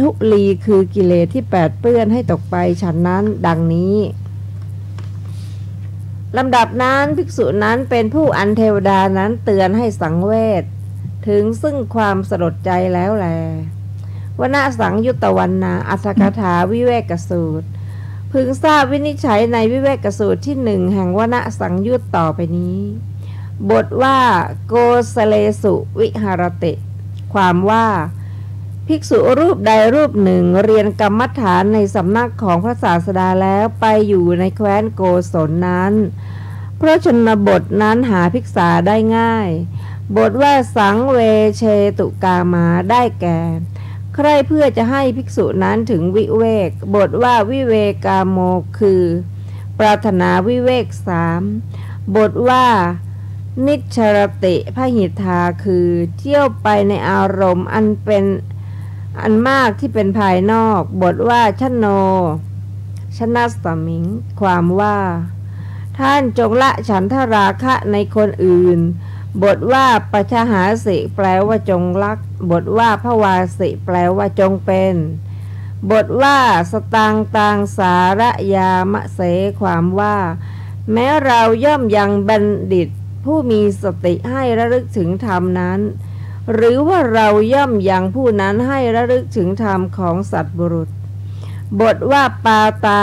ทุลีคือกิเลสที่แปดเปื้อนให้ตกไปฉันนั้นดังนี้ลำดับนั้นภิกษุนั้นเป็นผู้อันเทวดานั้นเตือนให้สังเวชถึงซึ่งความสลดใจแล้วแลวณสังยุตตวรรณาอัตถกถาวิเวกสูตรพึงทราบวินิจฉัยในวิเวกสูตรที่หนึ่งแห่งวณสังยุตต่อไปนี้บทว่าโกสเลสุวิหารติความว่าภิกษุรูปใดรูปหนึ่งเรียนกรรมฐานในสำนักของพระศาสดาแล้วไปอยู่ในแคว้นโกศลนั้นเพราะชนบทนั้นหาภิกษาได้ง่าย บทว่าสังเวเชตุกามาได้แก่ใครเพื่อจะให้ภิกษุนั้นถึงวิเวกบทว่าวิเวกาโมคือปรารถนาวิเวก3บทว่านิชชรติพหิทาคือเที่ยวไปในอารมณ์อันเป็นอันมากที่เป็นภายนอกบทว่าชโนชนะสมิงความว่าท่านจงละฉันทราคะในคนอื่นบทว่าปัจฉหาสิแปลว่าจงรักบทว่าภวาสิแปลว่าจงเป็นบทว่าสตังตังสารยามะเสความว่าแม้เราย่อมยังบัณฑิตผู้มีสติให้ระลึกถึงธรรมนั้นหรือว่าเราย่อมยังผู้นั้นให้ระลึกถึงธรรมของสัตว์บุรุษบทว่าปาตา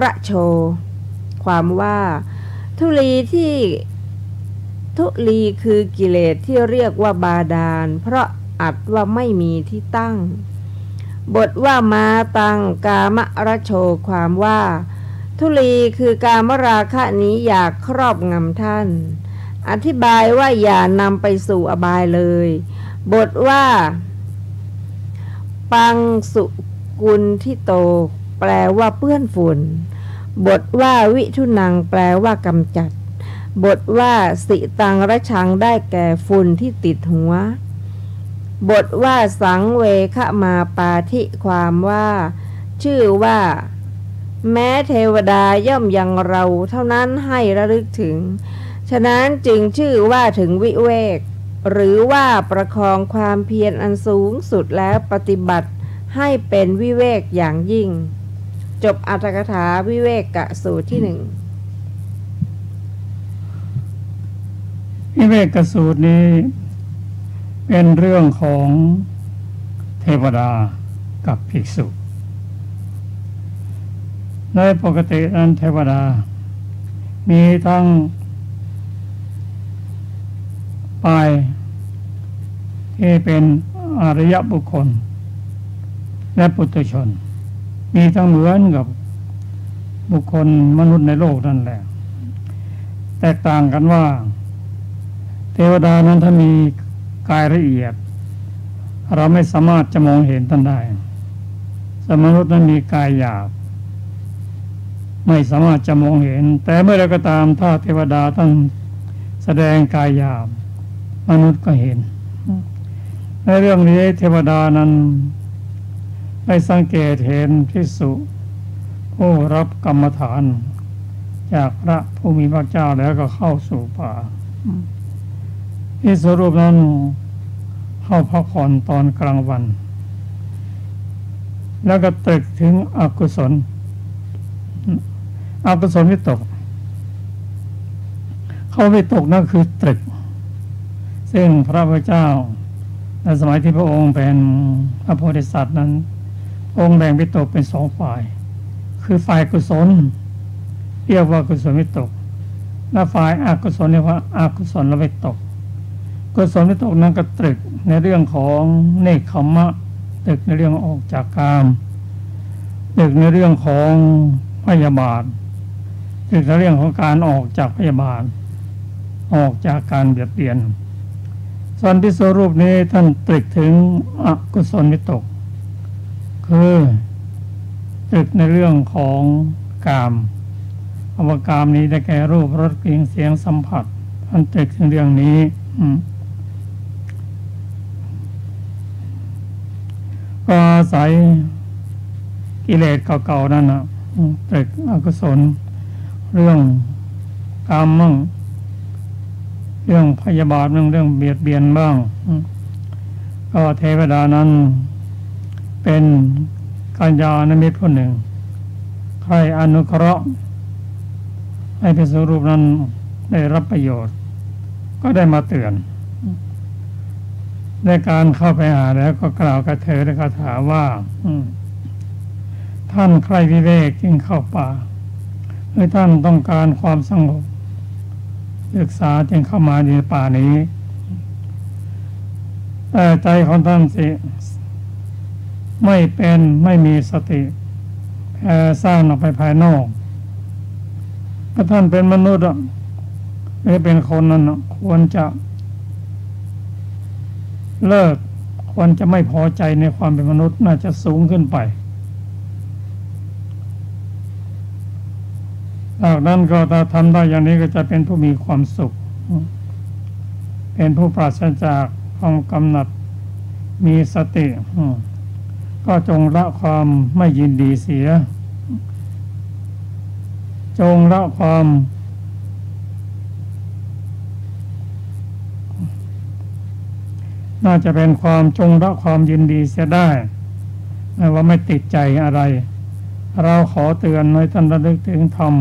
ระโชความว่าทุลีคือกิเลสที่เรียกว่าบาดาลเพราะอัดว่าไม่มีที่ตั้งบทว่ามาตังกามระโชความว่าทุลีคือกามราคะนี้อยากครอบงำท่านอธิบายว่าอย่านำไปสู่อบายเลยบทว่าปังสุกุลทิโตแปลว่าเปื้อนฝุ่นบทว่าวิทุนังแปลว่ากำจัดบทว่าสิตังระชังได้แก่ฝุ่นที่ติดหัวบทว่าสังเวคะมาปาธิความว่าชื่อว่าแม้เทวดาย่อมยังเราเท่านั้นให้ระลึกถึงฉะนั้นจึงชื่อว่าถึงวิเวกหรือว่าประคองความเพียรอันสูงสุดแล้วปฏิบัติให้เป็นวิเวกอย่างยิ่งจบอรรถกถาวิเวกสูตรที่1วิเวกสูตรนี้เป็นเรื่องของเทวดากับภิกษุในปกตินั้นเทวดามีทั้งฝ่ายที่เป็นอริยบุคคลและปุถุชนมีทั้งเหมือนกับบุคคลมนุษย์ในโลกนั่นแหละแตกต่างกันว่าเทวดานั้นถ้ามีกายละเอียดเราไม่สามารถจะมองเห็นท่านได้ส่วนมนุษย์นั้นมีกายหยาบไม่สามารถจะมองเห็นแต่เมื่อใดก็ตามถ้าเทวดาท่านแสดงกายหยาบมนุษย์ก็เห็นในเรื่องนี้เทวดานั้นได้สังเกตเห็นภิกษุผู้รับกรรมฐานจากพระผู้มีพระเจ้าแล้วก็เข้าสู่ป่าภิกษุรูปนั้นเข้าพักผ่อนตอนกลางวันแล้วก็ตรึกถึงอกุศลวิตกเขาวิตกนั่นคือตรึกซึ่งพระพุทธเจ้าในสมัยที่พระองค์เป็นพระโพธิสัตว์นั้นองค์แบ่งวิตกเป็น2ฝ่ายคือฝ่ายกุศลเรียกว่ากุศลวิตกและฝ่ายอกุศลเรียกว่าอกุศลวิตกกุศลวิตกนั้นก็ตรึกในเรื่องของเนกขัมมะตรึกในเรื่องออกจากกามตรึกในเรื่องของพยาบาทตรึกในเรื่องของการออกจากพยาบาทออกจากการเบียดเบียนส่วนภิกษุรูปนี้ท่านตรึกถึงอกุศลวิตกคือตรึกในเรื่องของกามอวกามนี้ได้แก่รูปรสกลิ่นเสียงสัมผัสท่านตรึกถึงเรื่องนี้ก็อาศัยกิเลสเก่าๆนั่นนะตรึกอกุศลเรื่องกามมั่งเรื่องพยาบาทบ้างเรื่องเบียดเบียนบ้างก็เทวดานั้นเป็นกัลยาณมิตรคนหนึ่งใครอนุเคราะห์ให้ภิกษุรูปนั้นได้รับประโยชน์ก็ได้มาเตือนในการเข้าไปหาแล้วก็กล่าวกับเธอและก็ถามว่าท่านใครวิเวกจึงเข้าป่าหรือท่านต้องการความสงบศึกษาจึงเข้ามาในป่านี้แต่ใจของท่านสิไม่มีสติแผ่ซ่านออกไปภายนอกถ้าท่านเป็นมนุษย์เว รือเป็นคนนั้นควรจะเลิกควรจะไม่พอใจในความเป็นมนุษย์น่าจะสูงขึ้นไปจากนั้นก็ถ้าทำได้อย่างนี้ก็จะเป็นผู้มีความสุขเป็นผู้ปราศจากความกำหนัดมีสติก็จงละความไม่ยินดีเสียจงละความน่าจะเป็นความจงละความยินดีเสียได้ว่าไม่ติดใจอะไรเราขอเตือนให้ท่านระลึกถึงธรรม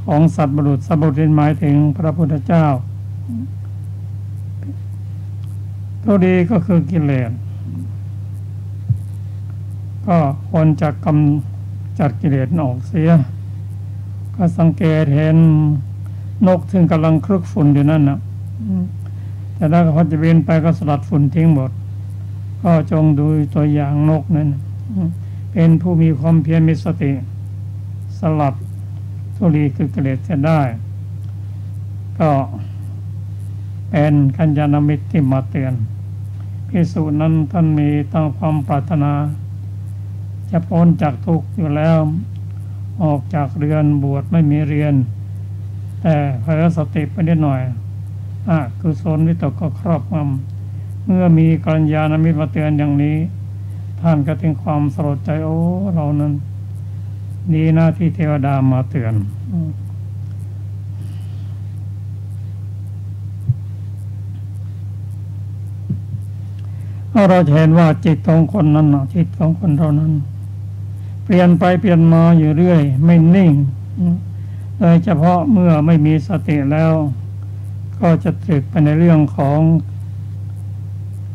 ของสัตว์บุรุษสัตว์บุรุษหมายถึงพระพุทธเจ้าตัวดีก็คือกิเลสก็ควรจะกำจัดกิเลสออกเสียก็สังเกตเห็นนกซึ่งกำลังคลุกฝุ่นอยู่นั่นนะแต่ถ้าเขาจะบินไปก็สลัดฝุ่นทิ้งหมดก็จงดูตัวอย่างนกนั้นเป็นผู้มีความเพียรมีสติสลัดทุลีคือกิเลสจะได้ก็เป็นกัญญาณมิตรที่มาเตือนภิกษุนั้นท่านมีตั้งความปรารถนาจะพ้นจากทุกข์อยู่แล้วออกจากเรือนบวชไม่มีเรียนแต่เผลอสติไปนิดหน่อยกุศลวิตกก็ครอบงำเมื่อมีกัญญาณมิตรมาเตือนอย่างนี้ท่านก็ถึงความสลดใจโอ้เรานั้นดีหน้าที่เทวดามาเตือนเราเห็นว่าจิตของคนนั้นจิตของคนเรานั้นเปลี่ยนไปเปลี่ยนมาอยู่เรื่อยไม่นิ่งโดยเฉพาะเมื่อไม่มีสติแล้วก็จะตรึกไปในเรื่องของ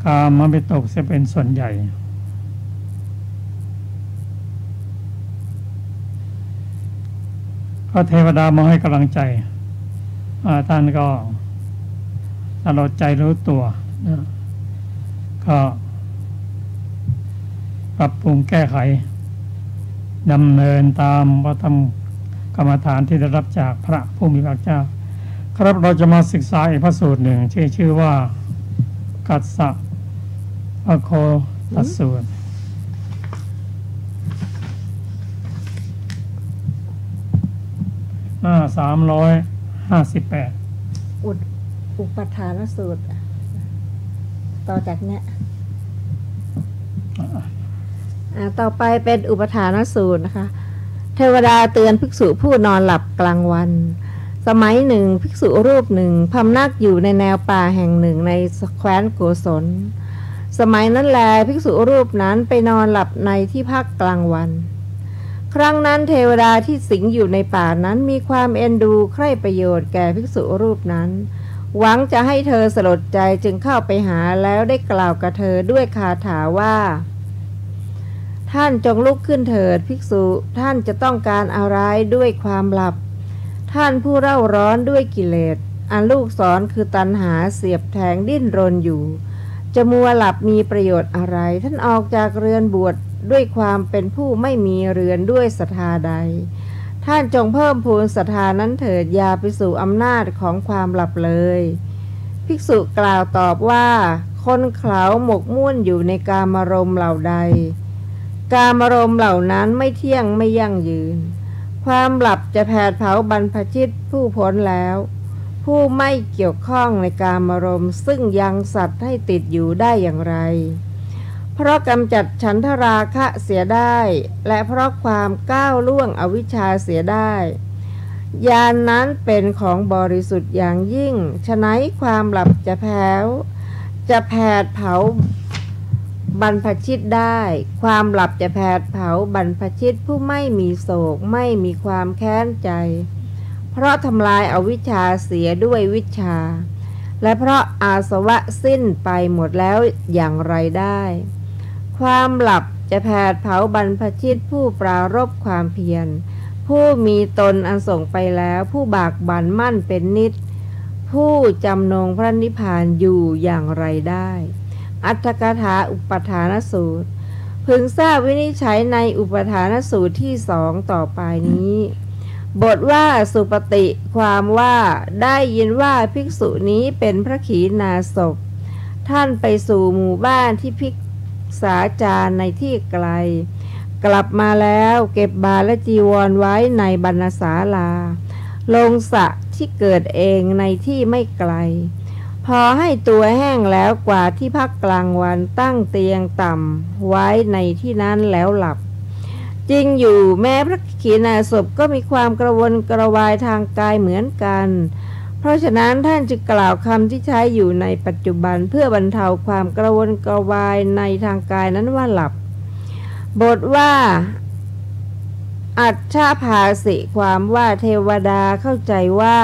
กามวิตกจะเป็นส่วนใหญ่ก็เทวดามาให้กำลังใจท่านก็ถ้าเราใจรู้ตัวก็ปรับปรุงแก้ไขดำเนินตามพระธรรมกรรมฐานที่ได้รับจากพระผู้มีพระเจ้าครับเราจะมาศึกษาอีกพระสูตรหนึ่งชื่อว่ากัสสะปะโคตสูตรหน้า358อุปทานสูตรต่อจากเนี้ยต่อไปเป็นอุปทานสูตรนะคะเทวดาเตือนภิกษุผู้นอนหลับกลางวันสมัยหนึ่งภิกษุรูปหนึ่งพำนักอยู่ในแนวป่าแห่งหนึ่งในแคว้นโกศลสมัยนั้นแลภิกษุรูปนั้นไปนอนหลับในที่พักกลางวันครั้งนั้นเทวดาที่สิงอยู่ในป่านั้นมีความเอ็นดูใคร่ประโยชน์แก่ภิกษุรูปนั้นหวังจะให้เธอสลดใจจึงเข้าไปหาแล้วได้กล่าวกับเธอด้วยคาถาว่าท่านจงลุกขึ้นเถิดภิกษุท่านจะต้องการอะไรด้วยความหลับท่านผู้เร่าร้อนด้วยกิเลสอันลูกศรคือตัณหาเสียบแทงดิ้นรนอยู่จะมัวหลับมีประโยชน์อะไรท่านออกจากเรือนบวชด้วยความเป็นผู้ไม่มีเรือนด้วยศรัทธาใดท่านจงเพิ่มพูนศรัทธานั้นเถิดอย่าไปสู่อำนาจของความหลับเลยภิกษุกล่าวตอบว่าคนเขาหมกมุ่นอยู่ในกามารมณ์เหล่าใดกามารมณ์เหล่านั้นไม่เที่ยงไม่ยั่งยืนความหลับจะแผดเผาบรรพชิตผู้พ้นแล้วผู้ไม่เกี่ยวข้องในกามารมณ์ซึ่งยังสัตว์ให้ติดอยู่ได้อย่างไรเพราะกำจัดฉันทราคะเสียได้และเพราะความก้าวล่วงอวิชชาเสียได้ญาณ นั้นเป็นของบริสุทธิ์อย่างยิ่งฉะนั้นความหลับจะแผดเผาบรรพชิตได้ความหลับจะแผดเผาบรรพชิตผู้ไม่มีโศกไม่มีความแค้นใจเพราะทำลายอวิชชาเสียด้วยวิชชาและเพราะอาสวะสิ้นไปหมดแล้วอย่างไรได้ความหลับจะแผดเผาบรรพชิตผู้ปรารภความเพียรผู้มีตนอันส่งไปแล้วผู้บากบั่นมั่นเป็นนิจผู้จำนงพระนิพพานอยู่อย่างไรได้อัตถกถาอุปทานสูตรพึงทราบวินิจฉัยในอุปทานสูตรที่2ต่อไปนี้ บทว่าสุปฏิความว่าได้ยินว่าภิกษุนี้เป็นพระขีณาสพท่านไปสู่หมู่บ้านที่ภิกษาจารในที่ไกลกลับมาแล้วเก็บบาตรและจีวรไว้ในบรรณศาลาลงสระที่เกิดเองในที่ไม่ไกลพอให้ตัวแห้งแล้วกว่าที่พักกลางวันตั้งเตียงต่ำไว้ในที่นั้นแล้วหลับจริงอยู่แม้พระขีณาสพก็มีความกระวนกระวายทางกายเหมือนกันเพราะฉะนั้นท่านจึงกล่าวคำที่ใช้อยู่ในปัจจุบันเพื่อบรรเทาความกระวนกระวายในทางกายนั้นว่าหลับบทว่าอัฏฐภาสิความว่าเทวดาเข้าใจว่า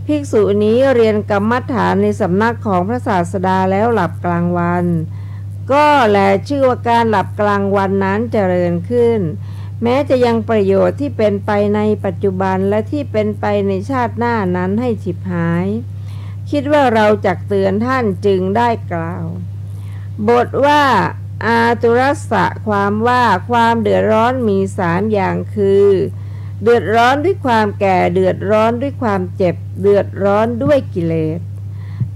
ภิกษุนี้เรียนกรรมฐานในสำนักของพระศาสดาแล้วหลับกลางวันก็แลชื่อว่าการหลับกลางวันนั้นเจริญขึ้นแม้จะยังประโยชน์ที่เป็นไปในปัจจุบันและที่เป็นไปในชาติหน้านั้นให้ฉิบหายคิดว่าเราจักเตือนท่านจึงได้กล่าวบทว่าอาตุรัสสะความว่าความเดือดร้อนมี3อย่างคือเดือดร้อนด้วยความแก่เดือดร้อนด้วยความเจ็บเดือดร้อนด้วยกิเลส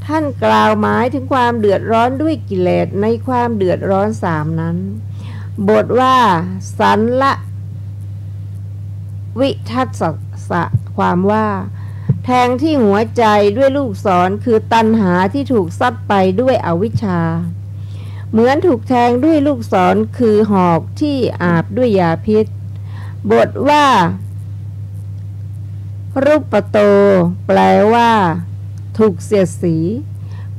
ท่านกล่าวหมายถึงความเดือดร้อนด้วยกิเลสในความเดือดร้อน3นั้นบทว่าสันละวิทัสสะความว่าแทงที่หัวใจด้วยลูกศรคือตัณหาที่ถูกซัดไปด้วยอวิชชาเหมือนถูกแทงด้วยลูกศรคือหอกที่อาบด้วยยาพิษบทว่ารูปโตแปลว่าถูกเสียดสี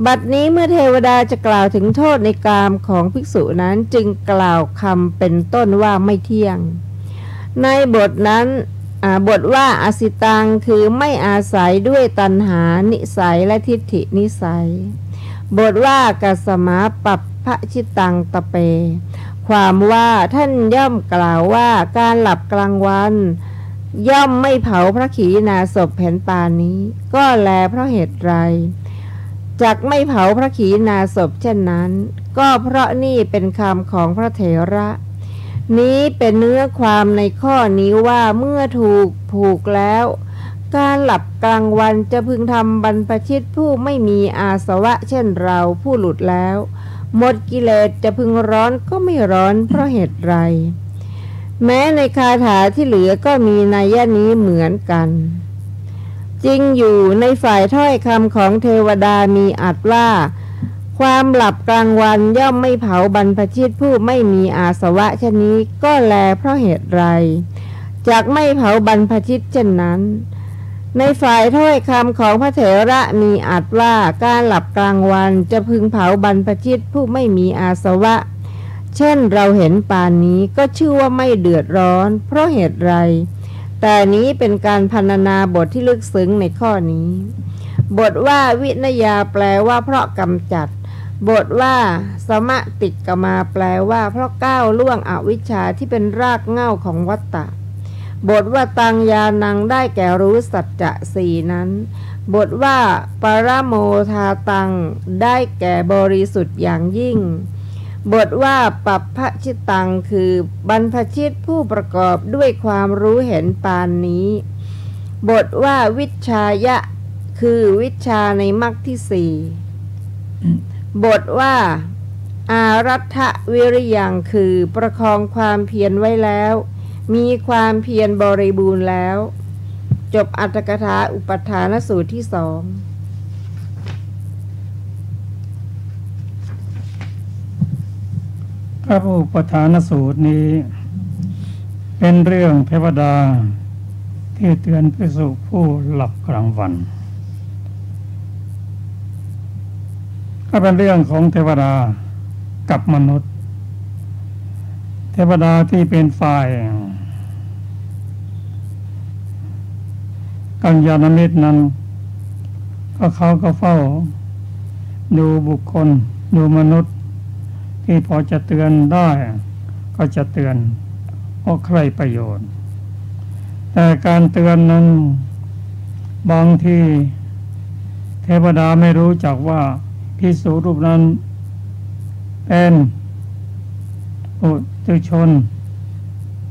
บัดนี้เมื่อเทวดาจะกล่าวถึงโทษในกามของภิกษุนั้นจึงกล่าวคำเป็นต้นว่าไม่เที่ยงในบทนั้นบทว่าอสิตังคือไม่อาศัยด้วยตัณหานิสัยและทิฏฐินิสัยบทว่ากัสมาปัปพะชิตังตะเปความว่าท่านย่อมกล่าวว่าการหลับกลางวันย่อมไม่เผาพระขีณาสพแผ่นปานนี้ก็แลเพราะเหตุไรจักไม่เผาพระขีณาสพเช่นนั้นก็เพราะนี่เป็นคำของพระเถระนี้เป็นเนื้อความในข้อนี้ว่าเมื่อถูกผูกแล้วการหลับกลางวันจะพึงทำบรรพชิตผู้ไม่มีอาสวะเช่นเราผู้หลุดแล้วหมดกิเลสจะพึงร้อนก็ไม่ร้อนเพราะเหตุไรแม้ในคาถาที่เหลือก็มีนัยนี้เหมือนกันจริงอยู่ในฝ่ายถ้อยคำของเทวดามีอัดว่าความหลับกลางวันย่อมไม่เผาบรรพชิตผู้ไม่มีอาสวะเช่นนี้ก็แลเพราะเหตุไรจักไม่เผาบรรพชิตเช่นนั้นในฝ่ายถ้อยคำของพระเถระมีอัดว่าการหลับกลางวันจะพึงเผาบรรพชิตผู้ไม่มีอาสวะเช่นเราเห็นปานนี้ก็ชื่อว่าไม่เดือดร้อนเพราะเหตุไรแต่นี้เป็นการพรรณนาบทที่ลึกซึ้งในข้อนี้บทว่าวินยาแปลว่าเพราะกำจัดบทว่าสมติกมาแปลว่าเพราะก้าวล่วงอวิชชาที่เป็นรากเหง้าของวัฏฏะบทว่าตังยานังได้แก่รู้สัจจะสี่นั้นบทว่าปรโมทาตังได้แก่บริสุทธิ์อย่างยิ่งบทว่าปัปพะชิตังคือบรรพชิตผู้ประกอบด้วยความรู้เห็นปานนี้บทว่าวิชชายะคือวิชาในมรรคที่สี่บทว่าอารัฐวิริยังคือประคองความเพียรไว้แล้วมีความเพียรบริบูรณ์แล้วจบอรรถกถาอุปทานสูตรที่2พระอุปทานสูตรนี้เป็นเรื่องเทวดาที่เตือนภิกษุผู้หลับกลางวันก็เป็นเรื่องของเทวดากับมนุษย์เทวดาที่เป็นฝ่ายกัลยาณมิตรนั้นก็เขาก็เฝ้าดูบุคคลดูมนุษย์ที่พอจะเตือนได้ก็จะเตือนเพราะใครประโยชน์แต่การเตือนนั้นบางทีเทวดาไม่รู้จักว่าภิกษุรูปนั้นเป็นปุถุชน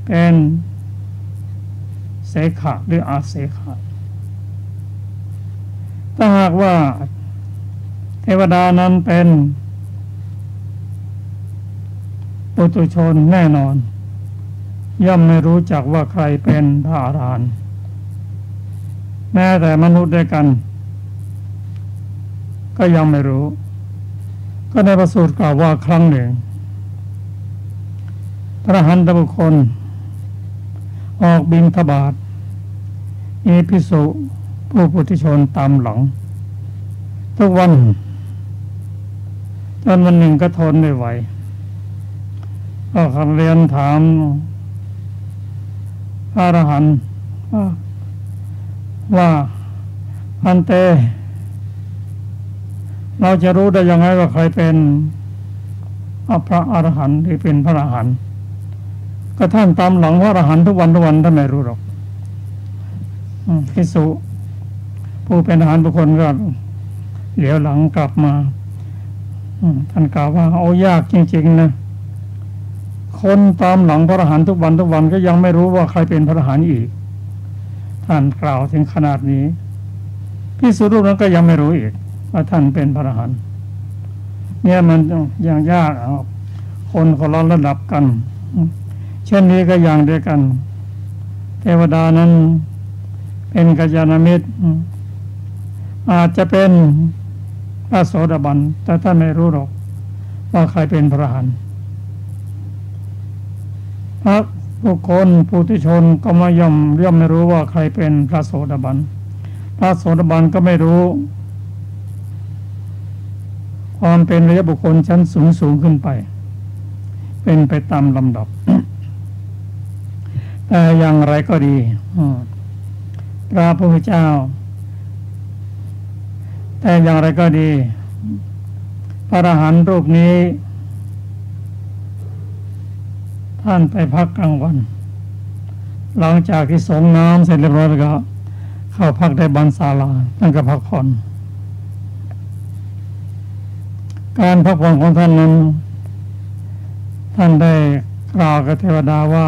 เป็น เสขะหรืออาเสขะถ้าหากว่าเทวดานั้นเป็นปุถุชนแน่นอนย่อมไม่รู้จักว่าใครเป็นพระอรหันต์แม้แต่มนุษย์ด้วยกันก็ยังไม่รู้ก็ในพระสูตรกล่าวว่าครั้งหนึ่งพระอรหันตบุคคลออกบิณฑบาตมีภิกษุผู้ปุถุชนตามหลังทุกวันจนวันหนึ่งก็ทนไม่ไหวก็เรียนถามพระอรหันต์ว่าอันเตเราจะรู้ได้ยังไงว่าใครเป็นพระอรหันต์ที่เป็นพระอรหันต์ก็ท่านตามหลังพระอรหันต์ทุกวันท่านไม่รู้หรอกภิกษุผู้เป็นอรหันต์บุคคลก็เหลียวหลังกลับมาท่านกล่าวว่าเอายากจริงๆนะคนตามหลังพระอรหันต์ทุกวันก็ยังไม่รู้ว่าใครเป็นพระอรหันต์อีกท่านกล่าวถึงขนาดนี้ภิกษุรูปนั้นก็ยังไม่รู้อีกว่าท่านเป็นพระอรหันต์เนี่ยมันยังยากคนคนละระดับกันเช่นนี้ก็อย่างเดียวกันเทวดานั้นเป็นกัลยาณมิตรอาจจะเป็นพระโสดาบันแต่ท่านไม่รู้หรอกว่าใครเป็นพระอรหันต์พระบุคคลปุถุชนก็ไม่ย่อมไม่รู้ว่าใครเป็นพระโสดาบันพระโสดาบันก็ไม่รู้ความเป็นอริยบุคคลชั้นสูงขึ้นไปเป็นไปตามลำดับ แต่อย่างไรก็ดีพระพุทธเจ้าแต่อย่างไรก็ดีพระอรหันต์รูปนี้ท่านไปพักกลางวันหลังจากที่สงน้ำเสร็จเรียบร้อยแล้วก็เข้าพักในบรรศาลาท่านก็พักผ่อนการพักผ่อนของท่านนั้นท่านได้กล่าวกับเทวดาว่า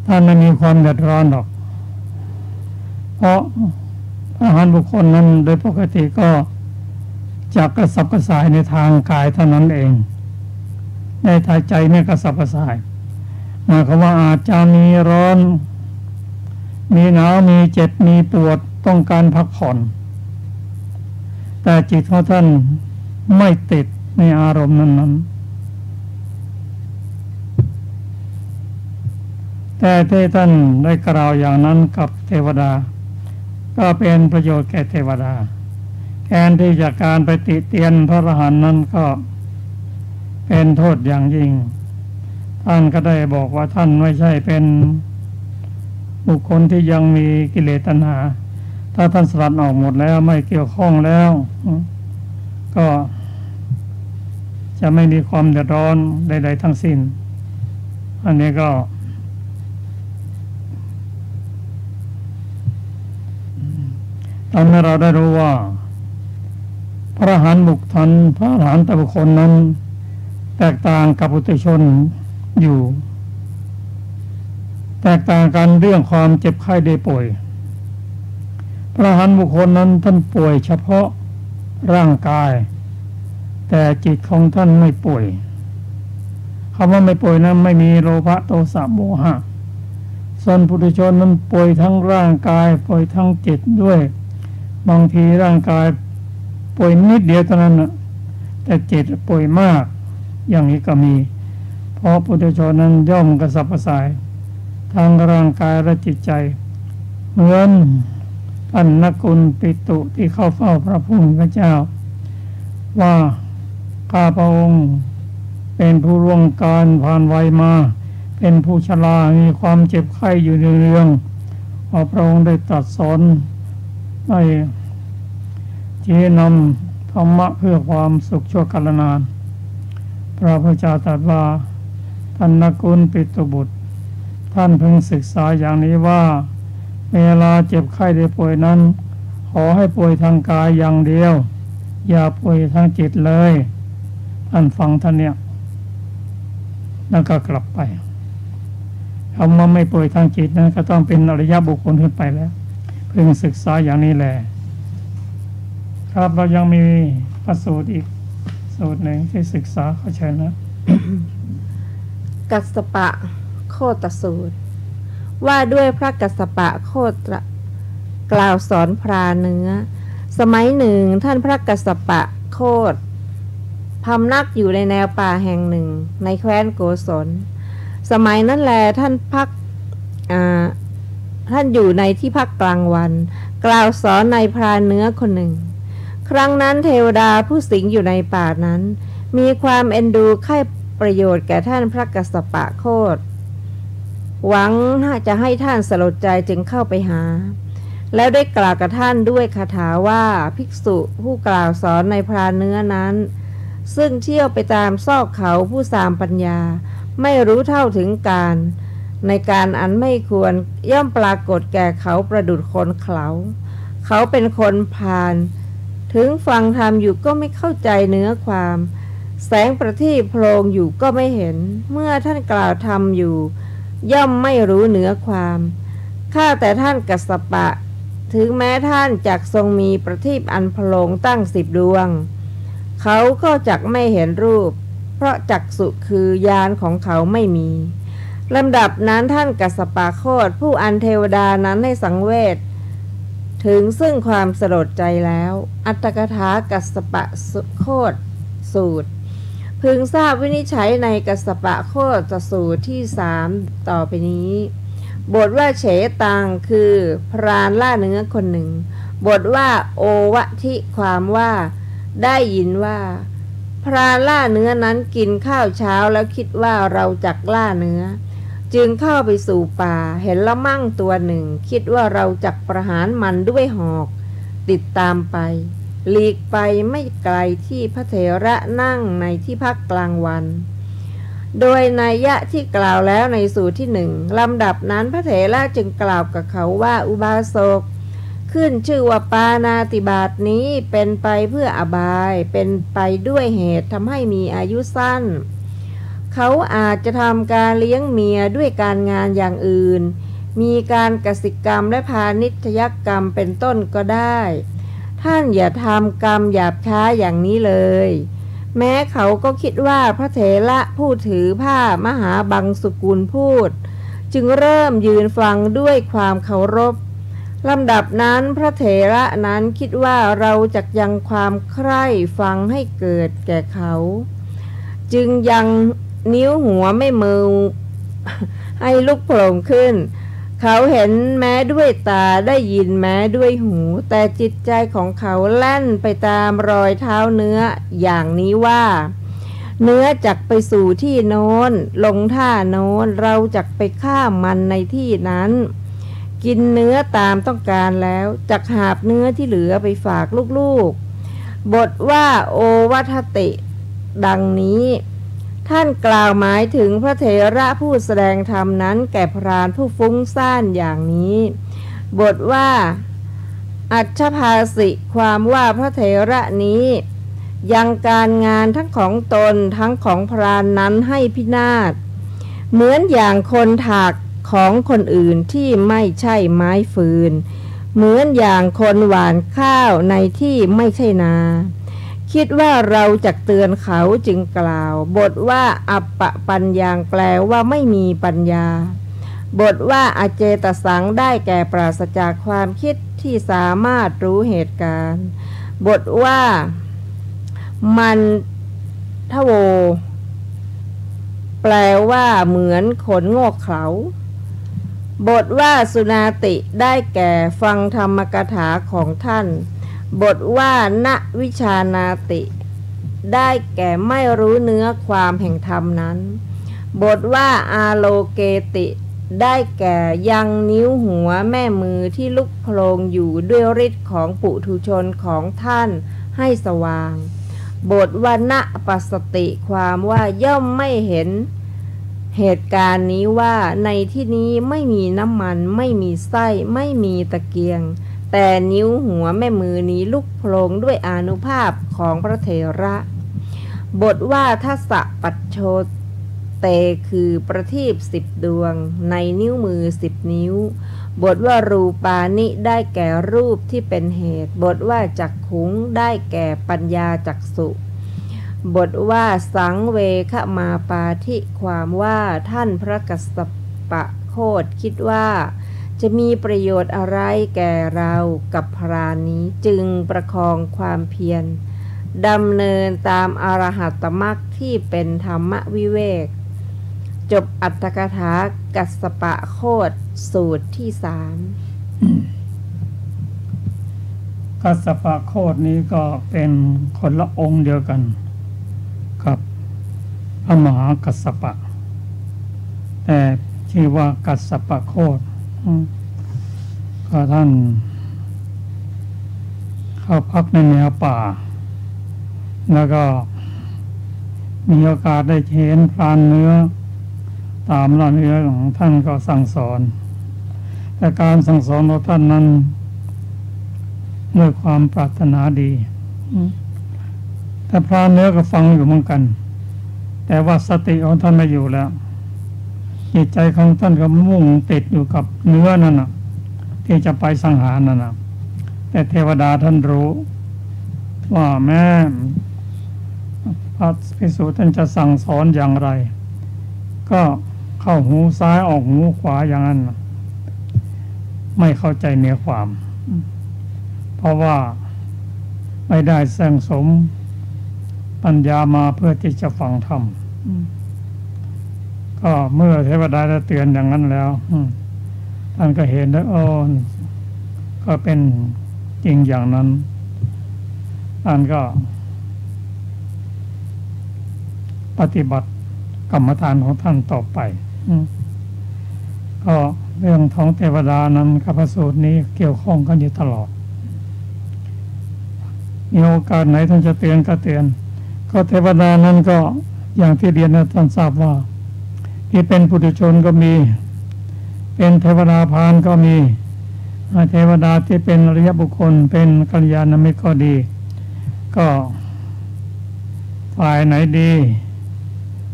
ท่านไม่มีความเดือดร้อนหรอกเพราะพระอรหันต์บุคคลนั้นโดยปกติก็จะกระสับกระส่ายในทางกายเท่านั้นเองในทางใจไม่กระสับกระส่ายหมายความว่าอาจจะมีร้อนมีหนาวมีเจ็บมีปวดต้องการพักผ่อนแต่จิตของท่านไม่ติดในอารมณ์นั้นแต่ที่ท่านได้กล่าวอย่างนั้นกับเทวดาก็เป็นประโยชน์แก่เทวดาแทนที่จะการไปติเตียนพระอรหันต์นั้นก็เป็นโทษอย่างยิ่งท่านก็ได้บอกว่าท่านไม่ใช่เป็นบุคคลที่ยังมีกิเลสตัณหาถ้าท่านสลัดออกหมดแล้วไม่เกี่ยวข้องแล้วก็จะไม่มีความเดือดร้อนใดๆทั้งสิ้นอันนี้ก็ทำให้เราได้รู้ว่าพระอรหันต์บุคคลพระอรหันตบุคคลนั้นแตกต่างกับปุถุชนอยู่แตกต่างกันเรื่องความเจ็บไข้ได้ป่วยพระอรหันต์บุคคลนั้นท่านป่วยเฉพาะร่างกายแต่จิตของท่านไม่ป่วยคำว่าไม่ป่วยนั้นไม่มีโลภะโทสะโมหะส่วนปุถุชนนั้นป่วยทั้งร่างกายป่วยทั้งจิตด้วยบางทีร่างกายป่วยนิดเดียวเท่านั้นแต่จิตป่วยมากอย่างนี้ก็มีเพราะปุถุชนนั้นย่อมกระสับกระส่ายทางร่างกายและจิตใจเหมือนท่านนกุลปิตุที่เข้าเฝ้าพระผู้เป็นพระเจ้าว่าข้าพระองค์เป็นผู้ล่วงการผ่านวัยมาเป็นผู้ชรามีความเจ็บไข้อยู่เนืองๆพระองค์ได้ตรัสสอนได้ชี้นำธรรมะเพื่อความสุขชั่วกาลนานพระพุทธเจ้าตรัสว่าท่านนกุลปิตุบุตรท่านพึงศึกษาอย่างนี้ว่าเวลาเจ็บไข้ได้ป่วยนั้นขอให้ป่วยทางกายอย่างเดียวอย่าป่วยทางจิตเลยท่านฟังท่านเนี่ยแล้วก็กลับไป คำว่าไม่ป่วยทางจิตนั้นก็ต้องเป็นอริยบุคคลขึ้นไปแล้วพึงศึกษาอย่างนี้แหละครับเรายังมีพระสูตรอีกสูตรหนึ่งที่ศึกษาเข้าใจนะ กัสสปะโคตสูตรว่าด้วยพระกัสสปะโคตรกล่าวสอนพราเนื้อสมัยหนึ่งท่านพระกัสสปะโคตพำนักอยู่ในแนวป่าแห่งหนึ่งในแคว้นโกศลสมัยนั้นแลท่านอยู่ในที่พักกลางวันกล่าวสอนในพราเนื้อคนหนึ่งครั้งนั้นเทวดาผู้สิงอยู่ในป่านั้นมีความเอ็นดูใคร่ประโยชน์แก่ท่านพระกัสสปะโคตหวังจะให้ท่านสลดใจจึงเข้าไปหาแล้วได้กล่าวกับท่านด้วยคาถาว่าภิกษุผู้กล่าวสอนในพราเนื้อนั้นซึ่งเที่ยวไปตามซอกเขาผู้สามปัญญาไม่รู้เท่าถึงการในการอันไม่ควรย่อมปรากฏแก่เขาประดุจคนเขาเป็นคนพาลถึงฟังธรรมอยู่ก็ไม่เข้าใจเนื้อความแสงประทีปโพลงอยู่ก็ไม่เห็นเมื่อท่านกล่าวธรรมอยู่ย่อมไม่รู้เนื้อความข้าแต่ท่านกัสสปะถึงแม้ท่านจักทรงมีประทีปอันโพลงตั้ง10 ดวงเขาก็จักไม่เห็นรูปเพราะจักษุคือญาณของเขาไม่มีลำดับนั้นท่านกัสสปะโคตผู้อันเทวดานั้นให้สังเวชถึงซึ่งความสลดใจแล้วอัตถกถากัสสปะโคตสูตรพึงทราบวินิจฉัยในกัสสปะโคตสูตรที่3ต่อไปนี้บทว่าเฉตังคือพรานล่าเนื้อคนหนึ่งบทว่าโอวะทิความว่าได้ยินว่าพรานล่าเนื้อนั้นกินข้าวเช้าแล้วคิดว่าเราจักล่าเนื้อจึงเข้าไปสู่ป่าเห็นละมั่งตัวหนึ่งคิดว่าเราจักประหารมันด้วยหอกติดตามไปหลีกไปไม่ไกลที่พระเถระนั่งในที่พักกลางวันโดยนัยยะที่กล่าวแล้วในสูตรที่1ลำดับนั้นพระเถระจึงกล่าวกับเขาว่าอุบาสกขึ้นชื่อว่าปาณาติบาตนี้เป็นไปเพื่ออบายเป็นไปด้วยเหตุทำให้มีอายุสั้นเขาอาจจะทำการเลี้ยงเมียด้วยการงานอย่างอื่นมีการกสิกรรมและพาณิชยกรรมเป็นต้นก็ได้ท่านอย่าทำกรรมหยาบช้าอย่างนี้เลยแม้เขาก็คิดว่าพระเถระผู้ถือผ้ามหาบังสุกุลพูดจึงเริ่มยืนฟังด้วยความเคารพลำดับนั้นพระเถระนั้นคิดว่าเราจักยังความใคร่ฟังให้เกิดแก่เขาจึงยังนิ้วหัวไม่มือให้ลุกโผล่ขึ้นเขาเห็นแม้ด้วยตาได้ยินแม้ด้วยหูแต่จิตใจของเขาแล่นไปตามรอยเท้าเนื้ออย่างนี้ว่าเนื้อจักไปสู่ที่โน้นลงท่าโน้นเราจักไปฆ่ามันในที่นั้นกินเนื้อตามต้องการแล้วจักหาบเนื้อที่เหลือไปฝากลูกๆบทว่าโอวัทติดังนี้ท่านกล่าวหมายถึงพระเถระผู้แสดงธรรมนั้นแก่พราหมณ์ผู้ฟุ้งซ่านอย่างนี้บทว่าอัชภาสิความว่าพระเถระนี้ยังการงานทั้งของตนทั้งของพราหมณ์นั้นให้พินาศเหมือนอย่างคนถากของคนอื่นที่ไม่ใช่ไม้ฟืนเหมือนอย่างคนหว่านข้าวในที่ไม่ใช่นาคิดว่าเราจักเตือนเขาจึงกล่าวบทว่าอัปปปัญญาแปลว่าไม่มีปัญญาบทว่าอเจตสังได้แก่ปราศจากความคิดที่สามารถรู้เหตุการณ์บทว่ามันทโวแปลว่าเหมือนขนโง่เขลาบทว่าสุนาติได้แก่ฟังธรรมกถาของท่านบทว่าณวิชานาติได้แก่ไม่รู้เนื้อความแห่งธรรมนั้นบทว่าอาโลเกติได้แก่ยังนิ้วหัวแม่มือที่ลุกโพลงอยู่ด้วยฤทธิ์ของปุถุชนของท่านให้สว่างบทว่าณปัสสติความว่าย่อมไม่เห็นเหตุการณ์นี้ว่าในที่นี้ไม่มีน้ำมันไม่มีไส้ไม่มีตะเกียงแต่นิ้วหัวแม่มือนี้ลุกโพลงด้วยอานุภาพของพระเถระบทว่าทัสสะปัจโช เตคือประทีป10 ดวงในนิ้วมือ10 นิ้วบทว่ารูปานิได้แก่รูปที่เป็นเหตุบทว่าจักขุงได้แก่ปัญญาจักษุบทว่าสังเวคมาปาธิความว่าท่านพระกัสสปะโคตคิดว่าจะมีประโยชน์อะไรแก่เรากับพรานนี้จึงประคองความเพียรดำเนินตามอรหัตมรรคที่เป็นธรรมวิเวกจบอัตถกถากัสสปะโคตสูตรที่ 3 กัสสปะโคตนี้ก็เป็นคนละองค์เดียวกันกับพระมหากัสสปะแต่ชื่อว่ากัสสปะโคตก็ท่านเข้าพักในแนวป่าแล้วก็มีโอกาสได้เห็นพรานเนื้อตามล่าเนื้อของท่านก็สั่งสอนแต่การสั่งสอนของท่านนั้นด้วยความปรารถนาดีแต่พรานเนื้อก็ฟังอยู่เหมือนกันแต่ว่าสติของท่านไม่อยู่แล้วจิตใจของท่านก็มุ่งติดอยู่กับเนื้อนั่นน่ะที่จะไปสังหารนั่นน่ะแต่เทวดาท่านรู้ว่าแม่พระภิกษุท่านจะสั่งสอนอย่างไรก็เข้าหูซ้ายออกหูขวาอย่างนั้นไม่เข้าใจเนื้อความเพราะว่าไม่ได้สั่งสมปัญญามาเพื่อที่จะฟังธรรมก็เมื่อเทวดาได้เตือนอย่างนั้นแล้วท่านก็เห็นแล้วก็เป็นจริงอย่างนั้นท่านก็ปฏิบัติกรรมฐานของท่านต่อไปก็เรื่องของเทวดานั้นกับพระสูตรนี้เกี่ยวข้องกันอยู่ตลอดมีโอกาสไหนท่านจะเตือนก็เตือนก็เทวดานั้นก็อย่างที่เรียนท่านทราบว่าที่เป็นปุถุชนก็มีเป็นเทวดาพรานก็มีเทวดาที่เป็นอริยบุคคลเป็นกัลยาณมิตรก็ดีก็ฝ่ายไหนดี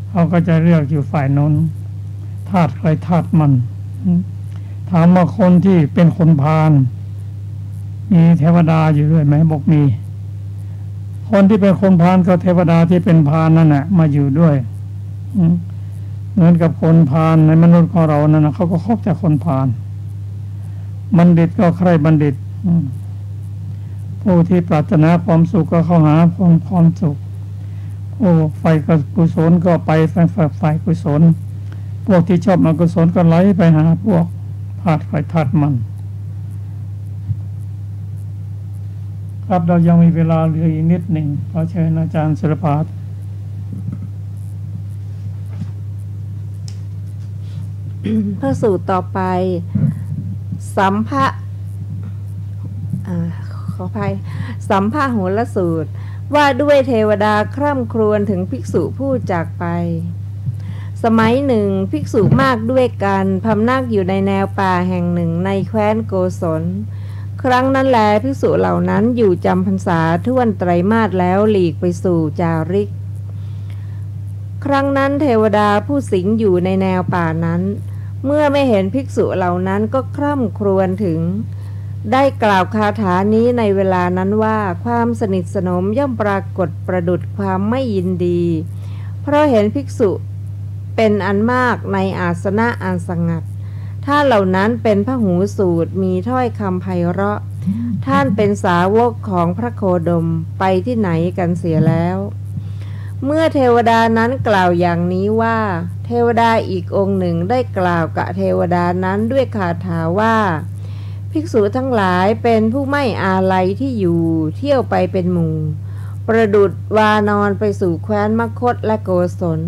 เขาก็จะเลือกอยู่ฝ่ายโน้นธาตุใครธาตุมันถามว่าคนที่เป็นคนพาลมีเทวดาอยู่ด้วยไหมบอกมีคนที่เป็นคนพาลก็เทวดาที่เป็นพาลนั่นแหละมาอยู่ด้วยเหมือนกับคนพาลในมนุษย์ของเรานั่นนะเขาก็คบแต่คนพาลบัณฑิตก็ใครบัณฑิตผู้ที่ปรารถนาความสุขก็เข้าหาความสุขผู้ไฟกุศลก็ไปไฟกุศลพวกที่ชอบอกุศลก็ไหลไปหาพวกธาตุไฟธาตุมันครับเรายังมีเวลาเหลืออีกนิดหนึ่งขอเชิญอาจารย์ศิรภัทรพระสูตรต่อไปสัมภะขออภัยสัมภะโหรสูตรว่าด้วยเทวดาคร่ำครวญถึงภิกษุผู้จากไปสมัยหนึ่งภิกษุมากด้วยกันพำนักอยู่ในแนวป่าแห่งหนึ่งในแคว้นโกศลครั้งนั้นแลภิกษุเหล่านั้นอยู่จำพรรษาท่วนไตรมาสแล้วหลีกไปสู่จาริกครั้งนั้นเทวดาผู้สิงอยู่ในแนวป่านั้นเมื่อไม่เห็นภิกษุเหล่านั้นก็คร่ำครวญถึงได้กล่าวคาถานี้ในเวลานั้นว่าความสนิทสนมย่อมปรากฏประดุจความไม่ยินดีเพราะเห็นภิกษุเป็นอันมากในอาสนะอันสงัดท่านเหล่านั้นเป็นพหูสูตรมีถ้อยคำไพเราะท่านเป็นสาวกของพระโคดมไปที่ไหนกันเสียแล้วเมื่อเทวดานั้นกล่าวอย่างนี้ว่าเทวดาอีกองค์หนึ่งได้กล่าวกับเทวดานั้นด้วยคาถาว่าภิกษุทั้งหลายเป็นผู้ไม่อาลัยที่อยู่เที่ยวไปเป็นหมู่ประดุจวานอนไปสู่แคว้นมคธและโกศล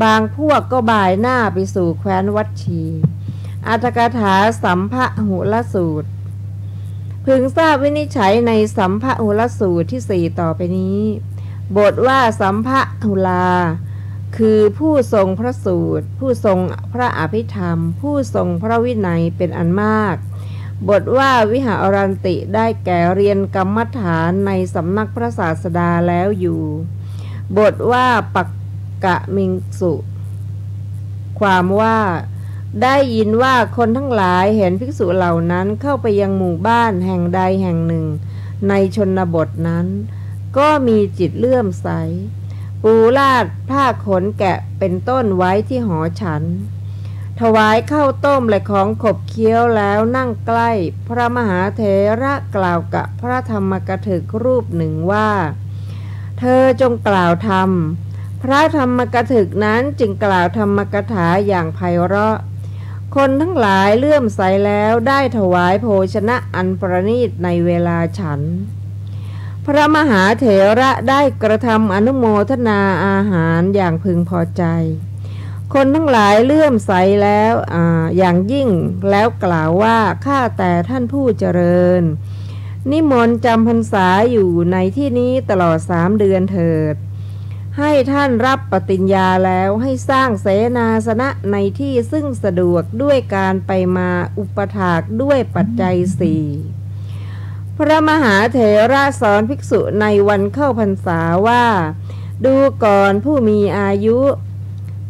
บางพวกก็บ่ายหน้าไปสู่แคว้นวัชชีอรรถกถาสัมภะหุลสูตรพึงทราบวินิจฉัยในสัมภะหุลสูตรที่4ต่อไปนี้บทว่าสัมภะหุลาคือผู้ทรงพระสูตรผู้ทรงพระอภิธรรมผู้ทรงพระวินัยเป็นอันมากบทว่าวิหารันติได้แก่เรียนกรรมฐานในสำนักพระศาสดาแล้วอยู่บทว่าปักกะมิงสุ ความว่าได้ยินว่าคนทั้งหลายเห็นภิกษุเหล่านั้นเข้าไปยังหมู่บ้านแห่งใดแห่งหนึ่งในชนบทนั้นก็มีจิตเลื่อมใสปูลาดผ้าขนแกะเป็นต้นไว้ที่หอฉันถวายข้าวต้มและของขบเคี้ยวแล้วนั่งใกล้พระมหาเถระกล่าวกับพระธรรมกถึกรูปหนึ่งว่าเธอจงกล่าวธรรมพระธรรมกถึกนั้นจึงกล่าวธรรมกถาอย่างไพเราะคนทั้งหลายเลื่อมใสแล้วได้ถวายโภชนะอันประณีตในเวลาฉันพระมหาเถระได้กระทำอนุโมทนาอาหารอย่างพึงพอใจคนทั้งหลายเลื่อมใสแล้วอย่างยิ่งแล้วกล่าวว่าข้าแต่ท่านผู้เจริญนิมนต์จำพรรษาอยู่ในที่นี้ตลอด3 เดือนเถิดให้ท่านรับปฏิญญาแล้วให้สร้างเสนาสนะในที่ซึ่งสะดวกด้วยการไปมาอุปถากด้วยปัจจัย 4พระมหาเถระสอนภิกษุในวันเข้าพรรษาว่าดูก่อนผู้มีอายุ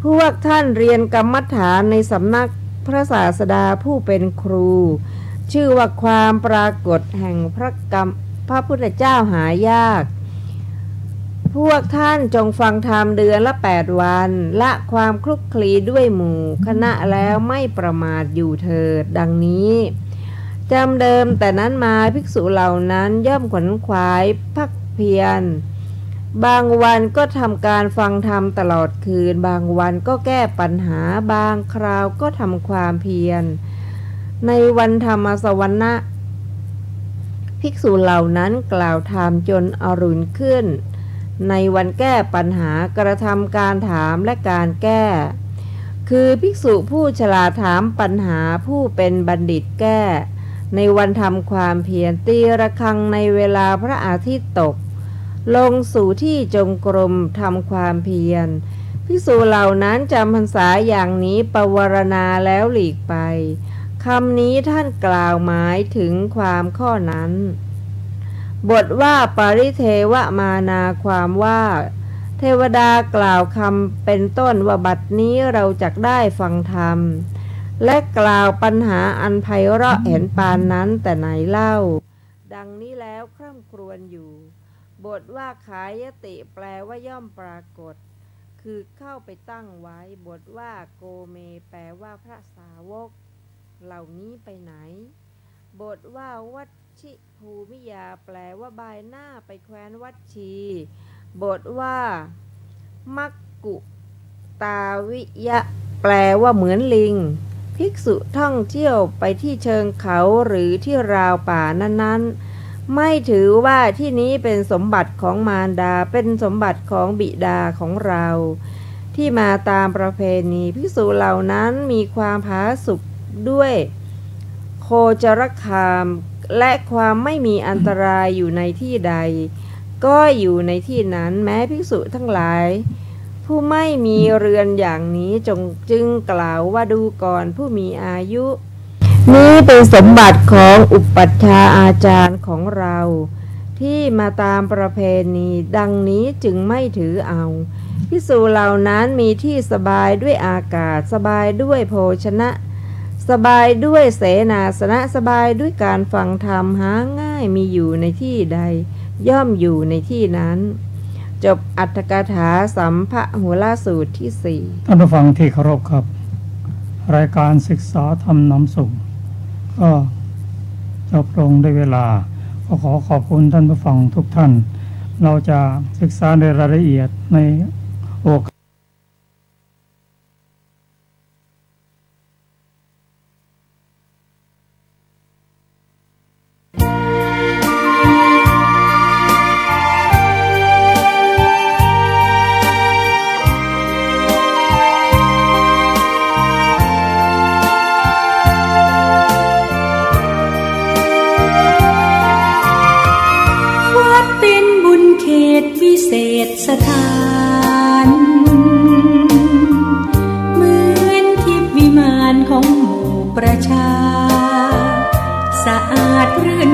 พวกท่านเรียนกรรมฐานในสำนักพระศาสดาผู้เป็นครูชื่อว่าความปรากฏแห่งพระพุทธเจ้าหายากพวกท่านจงฟังธรรมเดือนละ8 วันละความคลุกคลีด้วยหมู่คณะแล้วไม่ประมาทอยู่เถิดดังนี้จำเดิมแต่นั้นมาภิกษุเหล่านั้นย่อมขวนขวายภาคเพียรบางวันก็ทำการฟังธรรมตลอดคืนบางวันก็แก้ปัญหาบางคราวก็ทำความเพียรในวันธรรมสวรรณะภิกษุเหล่านั้นกล่าวธรรมจนอรุณขึ้นในวันแก้ปัญหากระทำการถามและการแก้คือภิกษุผู้ฉลาดถามปัญหาผู้เป็นบัณฑิตแก้ในวันทำความเพียรตีระฆังในเวลาพระอาทิตย์ตกลงสู่ที่จงกรมทำความเพียรภิกษุเหล่านั้นจำพรรษาอย่างนี้ปวารณาแล้วหลีกไปคำนี้ท่านกล่าวหมายถึงความข้อนั้นบทว่าปริเทวมานาความว่าเทวดากล่าวคำเป็นต้นว่าบัดนี้เราจักได้ฟังธรรมและกล่าวปัญหาอันไพเราะเห็นปานนั้นแต่ไหนเล่าดังนี้แล้วคร่ำครวญอยู่บทว่าขายติแปลว่าย่อมปรากฏคือเข้าไปตั้งไว้บทว่าโกเมแปลว่าพระสาวกเหล่านี้ไปไหนบทว่าวัชชิภูมิยาแปลว่าบายหน้าไปแคว้นวัชชีบทว่ามักกุตาวิยะแปลว่าเหมือนลิงภิกษุท่องเที่ยวไปที่เชิงเขาหรือที่ราวป่านั้นๆไม่ถือว่าที่นี้เป็นสมบัติของมารดาเป็นสมบัติของบิดาของเราที่มาตามประเพณีภิกษุเหล่านั้นมีความผาสุกด้วยโคจรคามและความไม่มีอันตรายอยู่ในที่ใดก็อยู่ในที่นั้นแม้ภิกษุทั้งหลายผู้ไม่มีเรือนอย่างนี้จึงกล่าวว่าดูก่อนผู้มีอายุนี้เป็นสมบัติของอุปัชฌาย์อาจารย์ของเราที่มาตามประเพณีดังนี้จึงไม่ถือเอาภิกษุเหล่านั้นมีที่สบายด้วยอากาศสบายด้วยโภชนะสบายด้วยเสนาสนะสบายด้วยการฟังธรรมหาง่ายมีอยู่ในที่ใดย่อมอยู่ในที่นั้นจบอรรถกถาสัมภหุลสูตรที่ 4ท่านผู้ฟังที่เคารพครับรายการศึกษาธรรมนำสุขก็จบลงด้วยเวลาก็ขอขอบคุณท่านผู้ฟังทุกท่านเราจะศึกษาในรายละเอียดในโอกาสสถานเหมือนทิพย์วิมานของหมู่ประชาสะอาดรื่น